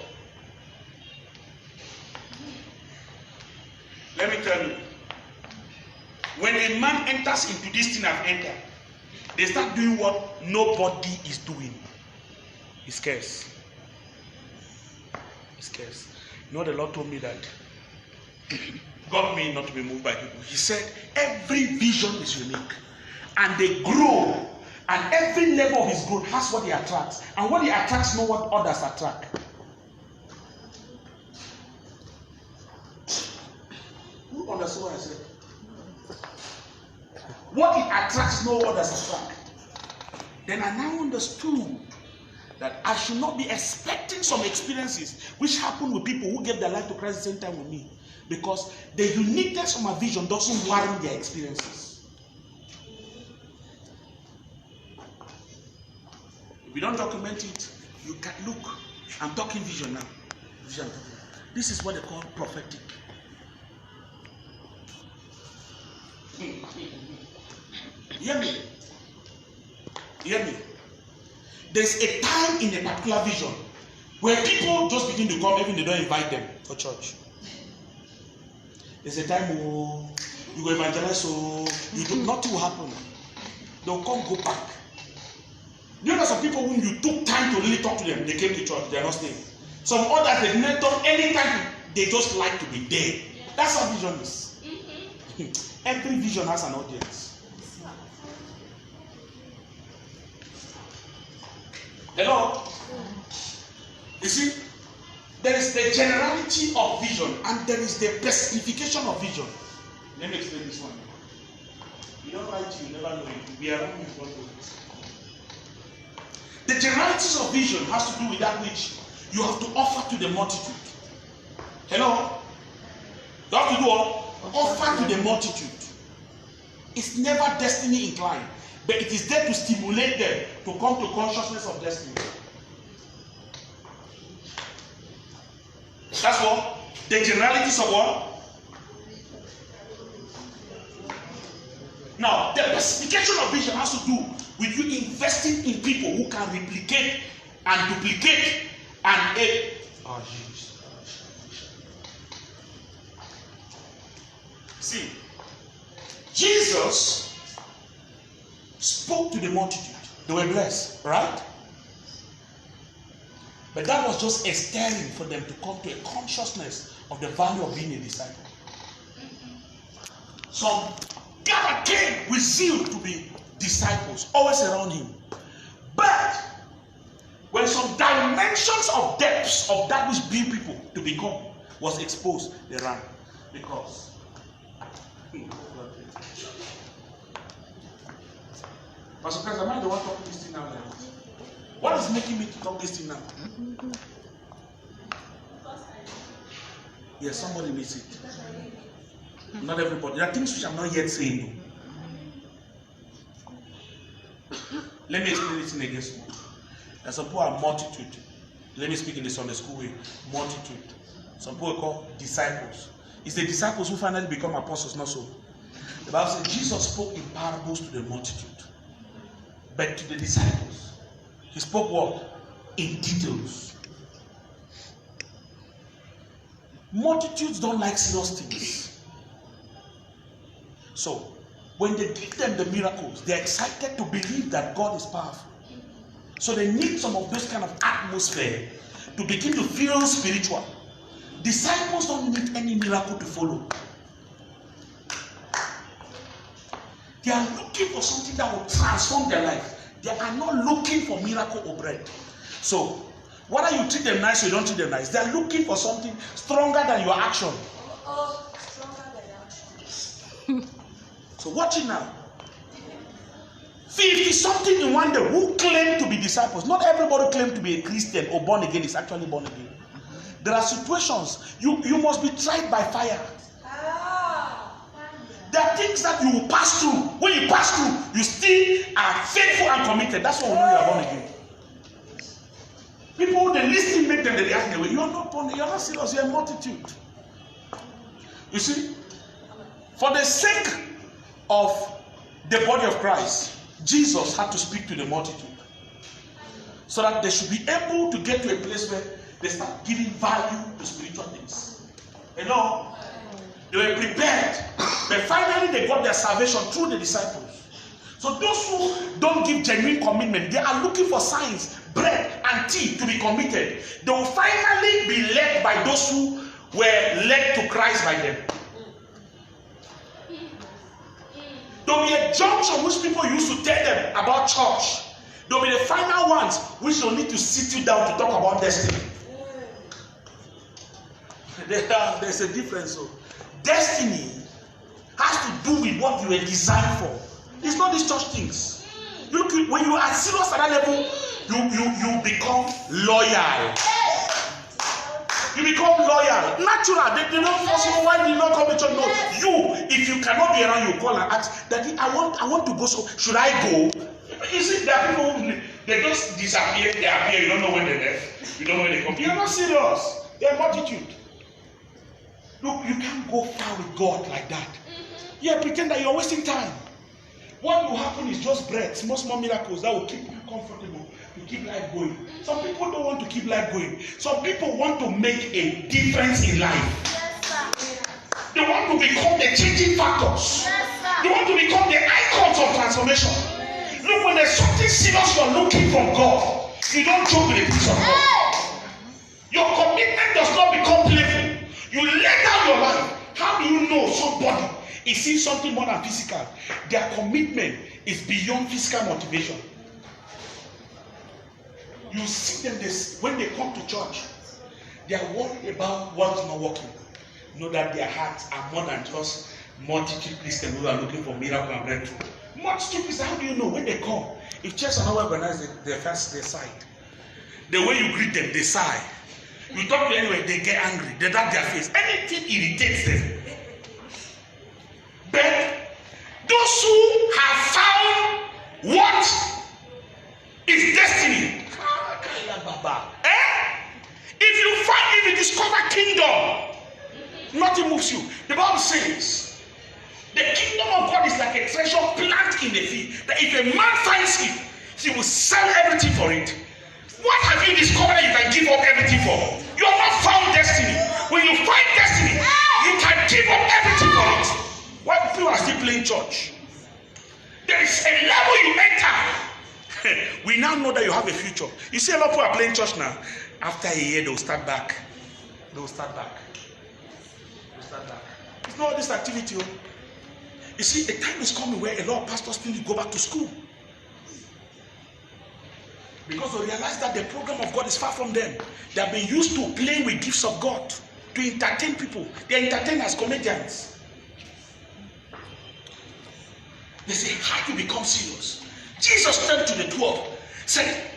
Let me tell you, when a man enters into this thing I've entered, they start doing what nobody is doing. He scares. He scares. You know, the Lord told me that God means not to be moved by people. He said every vision is unique, and they grow, and every level of his growth has what he attracts, and what he attracts know what others attract. Who understood what I said? What it attracts no others attract. Then I now understood that I should not be expecting some experiences which happen with people who gave their life to Christ at the same time with me, because the uniqueness of my vision doesn't warrant their experiences. If you don't document it, you can look. I'm talking vision now. Vision. This is what they call prophetic. Hear me. Hear me. There's a time in a particular vision where people just begin to come, even they don't invite them for church. There's a time you go evangelize, so nothing will happen. They'll come, go back. You know some people when you took time to really talk to them, they came to church, they are not staying. Some others, they didn't talk any time, they just like to be there. That's how vision is. Every vision has an audience. Hello? You see, there is the generality of vision and there is the personification of vision. Let me explain this one. You don't write, you never know it. We are around you, don't know it. The generalities of vision has to do with that which you have to offer to the multitude. Hello? You have to do what? Offer to the multitude. It's never destiny inclined, but it is there to stimulate them to come to consciousness of destiny. That's what? The generalities of what? Now, the specification of vision has to do with you investing in people who can replicate and duplicate and aid. Oh, Jesus. See, Jesus spoke to the multitude. They were blessed, right? But that was just a stirring for them to come to a consciousness of the value of being a disciple. Some God came with zeal to be disciples, always around him. But when some dimensions of depths of that which being people to become was exposed, they ran. Because Pastor Chris, am I the one talking this thing now? What is making me to talk this thing now? Yes, somebody needs it. Not everybody. There are things which I'm not yet saying. Let me explain this thing again. There's some people are multitude. Let me speak in the Sunday school way. Multitude. Some people are called disciples. It's the disciples who finally become apostles, not so. The Bible says Jesus spoke in parables to the multitude. But to the disciples, he spoke what? In details. Multitudes don't like serious things. So, when they give them the miracles, they're excited to believe that God is powerful. So they need some of this kind of atmosphere to begin to feel spiritual. Disciples don't need any miracle to follow. They are looking for something that will transform their life. They are not looking for miracle or bread. So, whether you treat them nice or you don't treat them nice, they are looking for something stronger than your action. Stronger than action. So watch it now. 50-something in one day who claim to be disciples. Not everybody claim to be a Christian or born again is actually born again. There are situations you must be tried by fire. There are things that you will pass through. When you pass through, you still are faithful and committed. That's what we know you are born again. People, the least thing make them, they react the way. You are not born, you are not serious, you are a multitude. You see, for the sake of the body of Christ, Jesus had to speak to the multitude so that they should be able to get to a place where they start giving value to spiritual things. You know, they were prepared, but finally they got their salvation through the disciples. So those who don't give genuine commitment, they are looking for signs, bread and tea to be committed. They will finally be led by those who were led to Christ by them. There will be a junction which people used to tell them about church. There will be the final ones which will need to sit you down to talk about destiny. There's a difference. So. Destiny has to do with what you were designed for. It's not these church things. Look, when you are serious at that level, You become loyal. You become loyal. Natural. They don't force you. Why did you not come to church? No. You, if you cannot be around, you call and ask, Daddy, I want to go. So should I go? You see, there are people who they just disappear. They appear. You don't know when they're there. You don't know when they come. You're not serious. They're multitude. Look, you can't go far with God like that. Yeah, pretend that you're wasting time. What will happen is just bread, small miracles that will keep you comfortable, to keep life going. Some people don't want to keep life going. Some people want to make a difference in life. They want to become the changing factors. They want to become the icons of transformation. Look, when there's something serious you're looking from God, you don't joke with the things of God. Your commitment does not become playful. You lay down your life. How do you know somebody is seeing something more than physical? Their commitment is beyond physical motivation. You see them when they come to church, they are worried about what is not working. Know that their hearts are more than just multitude Christians who are looking for miracle and breakthrough. Multitude Christians, how do you know when they come? If church are not well organized, they sigh. The way you greet them, they sigh. You talk to anyway, they get angry. They dark their face. Anything irritates them. But those who have found what is destiny, if you discover kingdom, nothing moves you. The Bible says the kingdom of God is like a treasure plant in the field. That if a man finds it, he will sell everything for it. What have you discovered that you can give up everything for? You have not found destiny. When you find destiny, you can give up everything for it. Why people are still playing church? There is a level you enter. We now know that you have a future. You see a lot of people are playing church now. After a year, they'll start back. It's not this activity. You see, a time is coming where a lot of pastors need to go back to school. Because they realize that the program of God is far from them. They have been used to playing with gifts of God to entertain people. They are entertained as comedians. They say, how do you become serious? Jesus turned to the 12, said,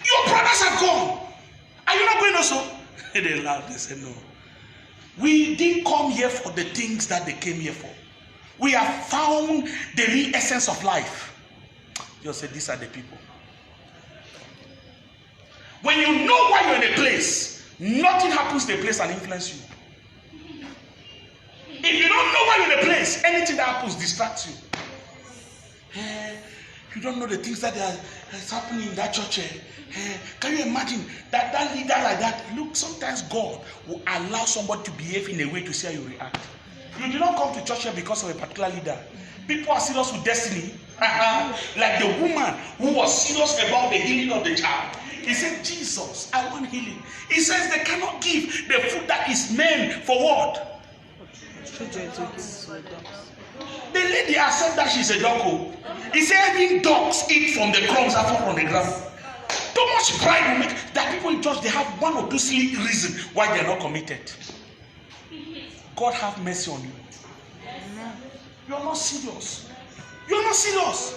your brothers have gone. Are you not going also? They laughed. They said, no. We didn't come here for the things that they came here for. We have found the real essence of life. Just said, these are the people. When you know why you're in a place, nothing happens to the place and influence you. If you don't know why you're in a place, anything that happens distracts you. You don't know the things that is happening in that church. Can you imagine that leader like that? Look, sometimes God will allow somebody to behave in a way to see how you react. You did not come to church here because of a particular leader. People are serious with destiny. Like the woman who was serious about the healing of the child. He said, Jesus, I want healing. He says they cannot give the food that is meant for what? The lady accepted that she's a dog. He said, even dogs eat from the crumbs that fall on the ground. Too much pride will make that people in church, they have one or two silly reasons why they are not committed. God have mercy on you. You are not serious. You are not serious.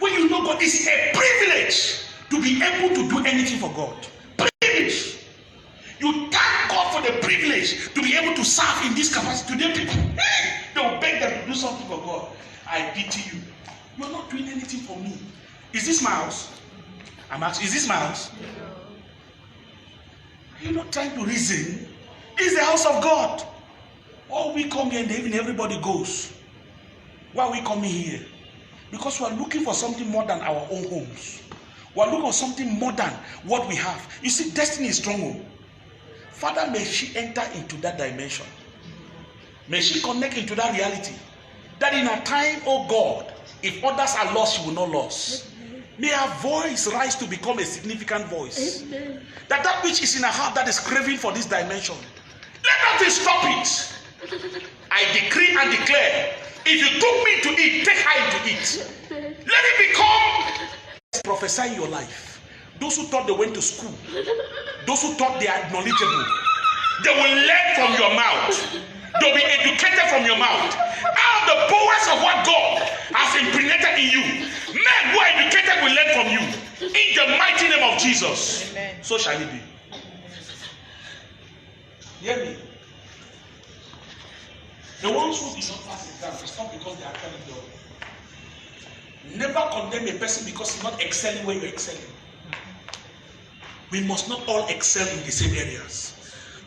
When you know God, it's a privilege to be able to do anything for God. Privilege. You thank God for the privilege to be able to serve in this capacity. Today, people, they will beg them to do something for God. I pity you. You are not doing anything for me. Is this my house? I'm asking, is this my house? You're not trying to reason. It's the house of God. Oh, we come here and even everybody goes. Why are we coming here? Because we are looking for something more than our own homes. We are looking for something more than what we have. You see, destiny is strong. Father, may she enter into that dimension. May she connect into that reality. That in a time, oh God, if others are lost, she will not lose. May her voice rise to become a significant voice. That which is in her heart that is craving for this dimension, let nothing stop it. I decree and declare, if you took me to eat, take her to eat. Let it become prophesy in your life. Those who thought they went to school, those who thought they are knowledgeable, they will learn from your mouth. They'll be educated from your mouth. Out of the bowels of what God has impregnated in you, men who are educated will learn from you. In the mighty name of Jesus. Amen. So shall it be. Hear me. The ones who did not pass exam, it's not because they are telling you. Never condemn a person because he's not excelling where you're excelling. We must not all excel in the same areas.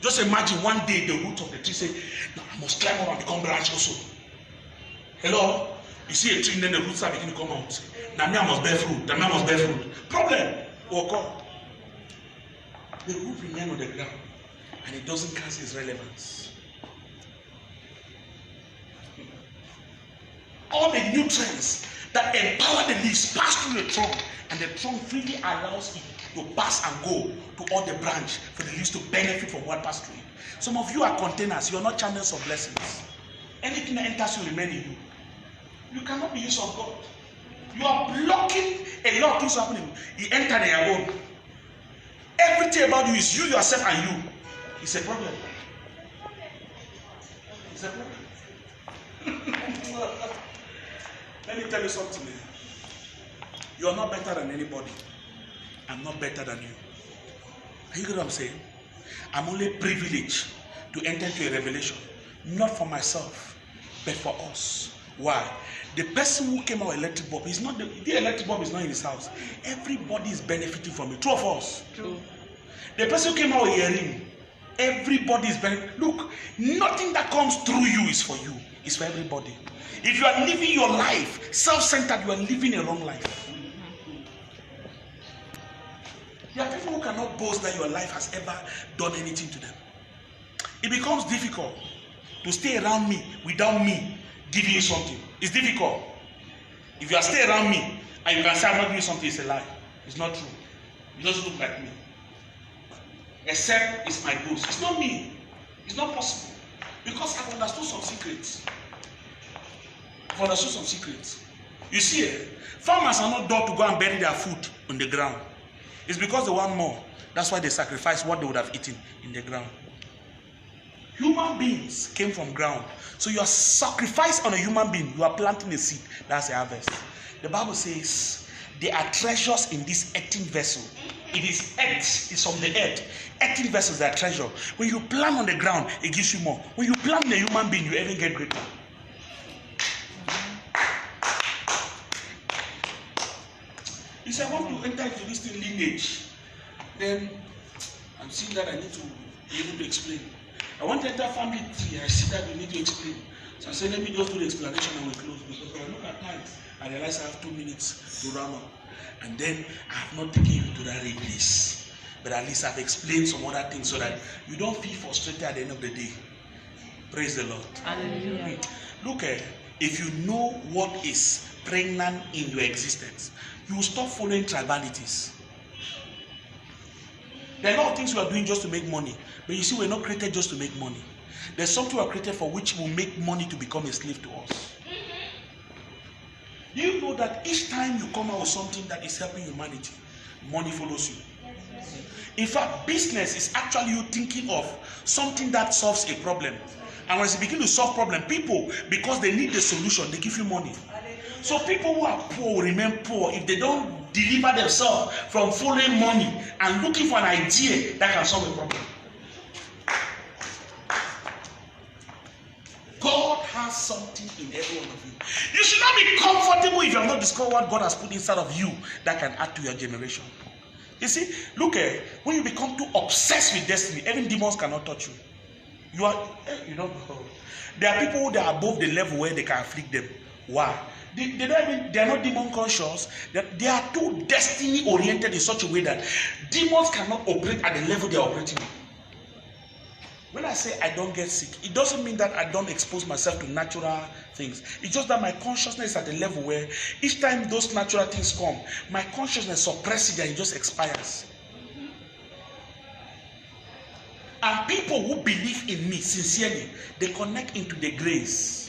Just imagine one day the root of the tree say, no, I must climb up and become branch also. Hello? You see a tree and then the roots are beginning to come out. Now me I must bear fruit. Now me I must bear fruit. Problem will come. The root remains on the ground and it doesn't cancel its relevance. All the nutrients that empower the leaves pass through the trunk, and the trunk freely allows it to pass and go to all the branch for the leaves to benefit from what passed through it. Some of you are containers, you are not channels of blessings. Anything that enters will remain in you. You cannot be used of God. You are blocking a lot of things happening. You enter in your own. Everything about you is you, yourself, and you. It's a problem. It's a problem. Let me tell you something. You are not better than anybody. I'm not better than you. Are you get what I'm saying? I'm only privileged to enter into a revelation, not for myself, but for us. Why? The person who came out with electric bulb is not the electric bulb is not in his house. Everybody is benefiting from it. True of us. True. The person who came out with earring, everybody is benefiting. Look, nothing that comes through you is for you. It's for everybody. If you are living your life self-centered, you are living a wrong life. There are people who cannot boast that your life has ever done anything to them. It becomes difficult to stay around me without me giving you something. It's difficult. If you are staying around me and you can say I'm not giving you something, it's a lie. It's not true. You just look like me. Except it's my boast. It's not me. It's not possible. Because I've understood some secrets. I've understood some secrets. You see, farmers are not done to go and bury their food on the ground. It's because they want more. That's why they sacrifice what they would have eaten in the ground. Human beings came from ground. So you are sacrificed on a human being. You are planting a seed. That's a harvest. The Bible says there are treasures in this earthen vessel. It is earth. It's from the earth. Earthen vessels are treasure. When you plant on the ground, it gives you more. When you plant in a human being, you even get greater. You say, I want to enter into this lineage. Then I'm seeing that I need to be able to explain. I want to enter family tree. I see that we need to explain. So I say, let me just do the explanation and we close. Because when I look at time, I realize I have 2 minutes to round up. And then I have not taken you to that place. But at least I've explained some other things so that you don't feel frustrated at the end of the day. Praise the Lord. Hallelujah. Look, if you know what is pregnant in your existence, you will stop following tribalities. There are a lot of things we are doing just to make money. But you see, we're not created just to make money. There's something we are created for which will make money to become a slave to us. Do you know that each time you come out with something that is helping humanity, money follows you? In fact, business is actually you thinking of something that solves a problem. And when you begin to solve problem, people, because they need the solution, they give you money. So people who are poor will remain poor if they don't deliver themselves from following money and looking for an idea that can solve a problem. God has something in every one of you. You should not be comfortable if you have not discovered what God has put inside of you that can add to your generation. You see, look, when you become too obsessed with destiny, even demons cannot touch you. You are, there are people that are above the level where they can afflict them. Why? They are not demon conscious. They are too destiny oriented in such a way that demons cannot operate at the level they are operating. When I say I don't get sick, it doesn't mean that I don't expose myself to natural things. It's just that my consciousness is at a level where each time those natural things come, my consciousness suppresses it and it just expires. And people who believe in me sincerely, they connect into the grace.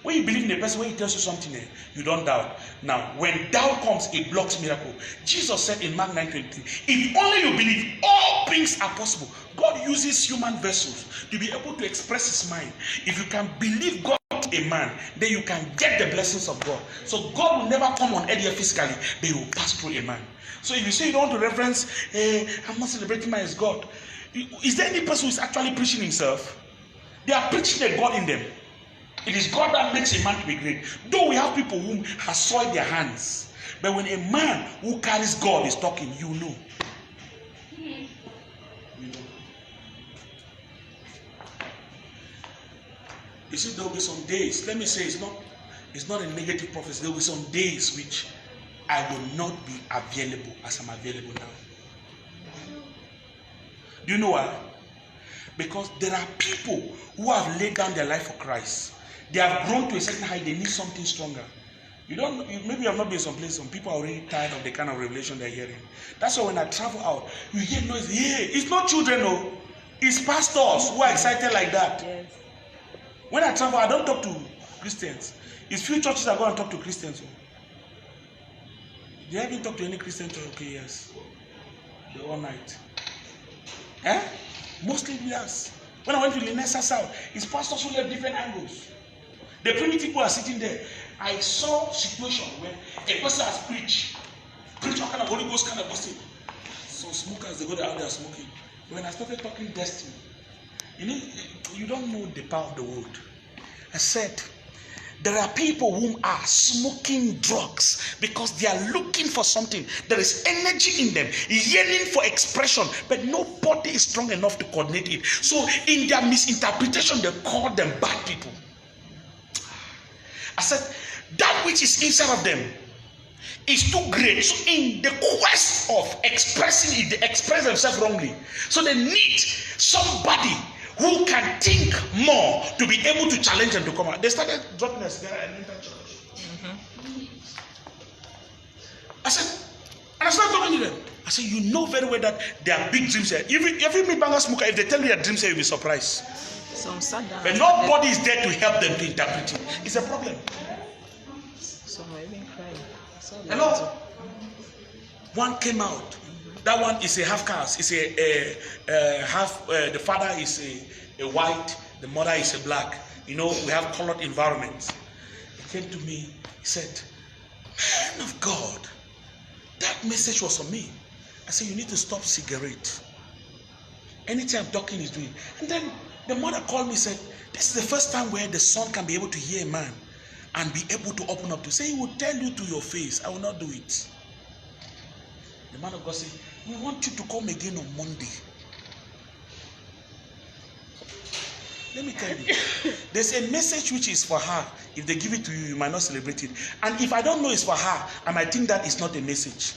When you believe in a person, when he tells you something, you don't doubt. Now, when doubt comes, it blocks miracle. Jesus said in Mark 9:23, if only you believe, all things are possible. God uses human vessels to be able to express his mind. If you can believe God a man, then you can get the blessings of God. So God will never come on earth here physically, but he will pass through a man. So if you say you don't want to reference, I'm not celebrating my as God. Is there any person who is actually preaching himself? They are preaching a God in them. It is God that makes a man to be great. Though we have people who have soiled their hands, but when a man who carries God is talking, you know. You see, there will be some days. Let me say, it's not a negative prophecy. There will be some days which I will not be available as I'm available now. Do you know why? Because there are people who have laid down their life for Christ. They have grown to a certain height. They need something stronger. Maybe you have not been someplace. Some people are already tired of the kind of revelation they're hearing. That's why when I travel out, you hear noise. Yeah, it's not children, no. It's pastors who are excited like that. Yes. When I travel, I don't talk to Christians. It's few churches I go and talk to Christians. Do you ever talk to any Christian church? Okay, yes. The all night. Mostly yes. When I went to Linessa South, it's pastors who have different angles. The primitive people are sitting there. I saw a situation where a person has preached all kind of Holy Ghost kind of thing. So smokers, they go out there smoking. When I started talking destiny, you don't know the power of the word. I said, there are people who are smoking drugs because they are looking for something. There is energy in them, yearning for expression, but nobody is strong enough to coordinate it. So in their misinterpretation, they call them bad people. I said, that which is inside of them is too great. So in the quest of expressing it, they express themselves wrongly. So they need somebody who can think more to be able to challenge them to come out. They started dropping us there and enter church. I said, and I started talking to them. I said, you know very well that there are big dreams here. If you meet Banga Smoker, if they tell you their dreams here, you'll be surprised. But nobody is there to help them to interpret it. It's a problem. Some are even crying. Hello? One came out. That one is a half caste. It's a half. The father is a white. The mother is a black. We have colored environments. He came to me. He said, "Man of God, that message was for me." I said, "You need to stop cigarette. Anything I'm talking is doing." And then the mother called me and said, "This is the first time where the son can be able to hear a man and be able to open up to say, he will tell you to your face, I will not do it." The man of God said, "We want you to come again on Monday." Let me tell you, there's a message which is for her. If they give it to you, you might not celebrate it. And if I don't know it's for her, I might think that it's not a message.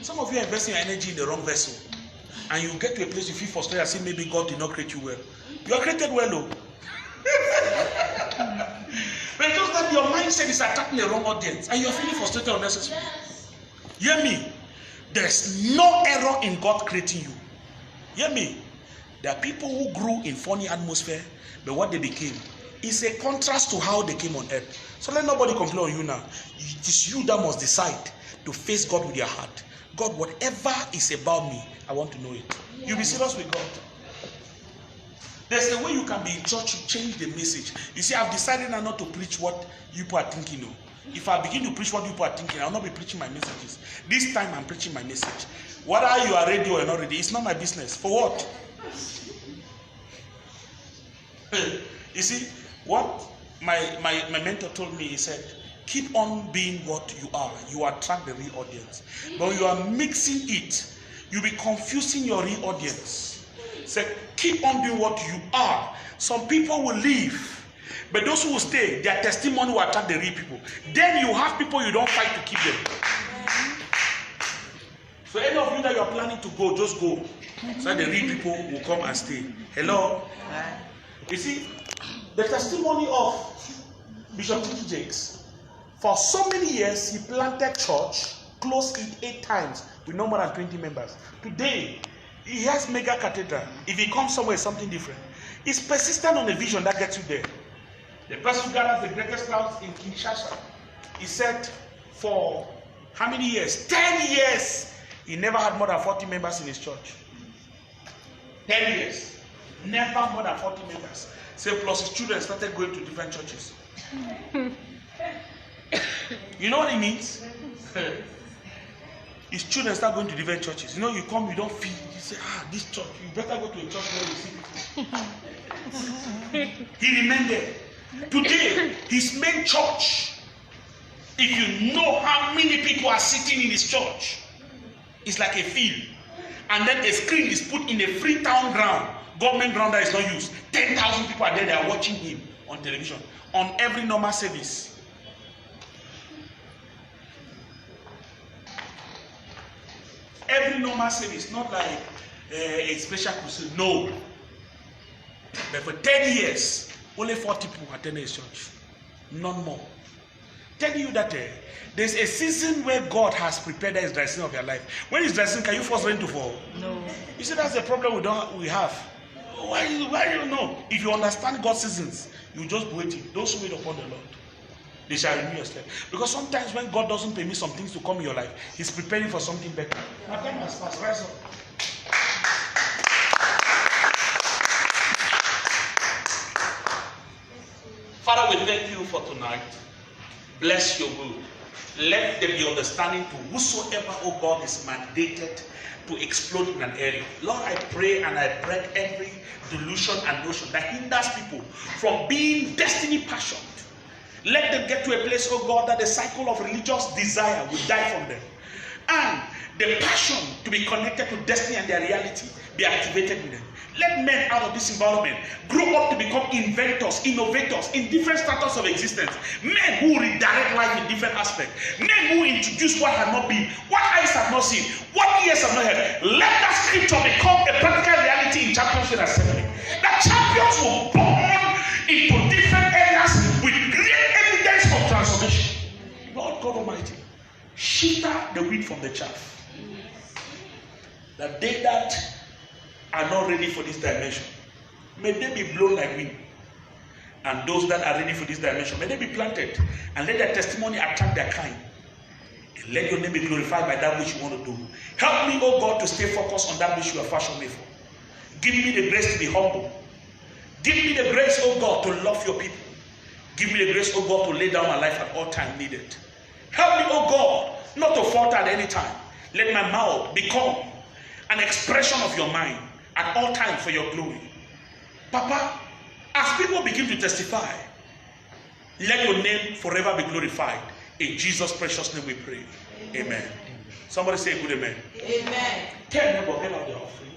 Some of you are investing your energy in the wrong vessel. And you get to a place you feel frustrated and say maybe God did not create you well. You are created well, though. But it's just that your mindset is attacking the wrong audience and you're feeling frustrated unnecessarily. Hear me. There's no error in God creating you. Hear me. There are people who grew in funny atmosphere, but what they became is a contrast to how they came on earth. So let nobody complain on you now. It is you that must decide to face God with your heart. God, whatever is about me, I want to know it. You'll be serious with God. There's a way you can be in church, you change the message. You see, I've decided now not to preach what you people are thinking of. If I begin to preach what you people are thinking, I'll not be preaching my messages. This time I'm preaching my message. Whether you are ready or not ready, it's not my business. For what? You see, what my mentor told me, he said, keep on being what you are. You attract the real audience. But when you are mixing it, you'll be confusing your real audience. Say, keep on doing what you are. Some people will leave, but those who will stay, their testimony will attract the real people. Then you have people you don't fight to keep them. So any of you that you are planning to go, just go. So the real people will come and stay. Hello? You see, the testimony of Bishop T.T. Jakes, for so many years, he planted church, closed it 8 times with no more than 20 members. Today, he has mega cathedral. If he comes somewhere, it's something different. He's persistent on a vision that gets you there. The person who gathers the greatest crowds in Kinshasa, he said, for how many years? 10 years. He never had more than 40 members in his church. 10 years. Never more than 40 members. Say, plus his children started going to different churches. You know what it means? His children start going to different churches. You know, you come, you don't feel, you say, this church, you better go to a church where you see people. He remained there. Today, his main church, if you know how many people are sitting in his church, it's like a field. And then a screen is put in a free town ground, government ground that is not used. 10,000 people are there, they are watching him on television, on every normal service. Every normal service, not like a special crusade, no. But for 10 years, only 40 people attended his church, none more. Telling you that there's a season where God has prepared his dressing of your life. When it's dressing, can you force rain to fall? No. You see, that's the problem we have. Why do you know? If you understand God's seasons, you just wait it. Those who wait upon the Lord, they shall renew your strength. Because sometimes when God doesn't permit some things to come in your life, he's preparing for something better. My time has passed. Rise up. Father, we thank you for tonight. Bless your word. Let there be understanding to whosoever, oh God, is mandated to explode in an area. Lord, I pray and I break every delusion and notion that hinders people from being destiny passionate. Let them get to a place, oh God, that the cycle of religious desire will die from them. And the passion to be connected to destiny and their reality be activated in them. Let men out of this environment grow up to become inventors, innovators in different status of existence. Men who redirect life in different aspects. Men who introduce what has not been, what eyes have not seen, what ears have not heard. Let that scripture become a practical reality in championship assembly. That champions will born into different areas with great evidence of transformation. Lord God Almighty, shift the wheat from the chaff. That they that are not ready for this dimension, may they be blown like wind. And those that are ready for this dimension, may they be planted and let their testimony attract their kind. And let your name be glorified by that which you want to do. Help me, oh God, to stay focused on that which you have fashioned me for. Give me the grace to be humble. Give me the grace, oh God, to love your people. Give me the grace, oh God, to lay down my life at all times needed. Help me, oh God, not to falter at any time. Let my mouth become an expression of your mind at all times for your glory. Papa, as people begin to testify, let your name forever be glorified. In Jesus' precious name we pray. Amen. Somebody say a good amen. Amen. Tell them about the offering.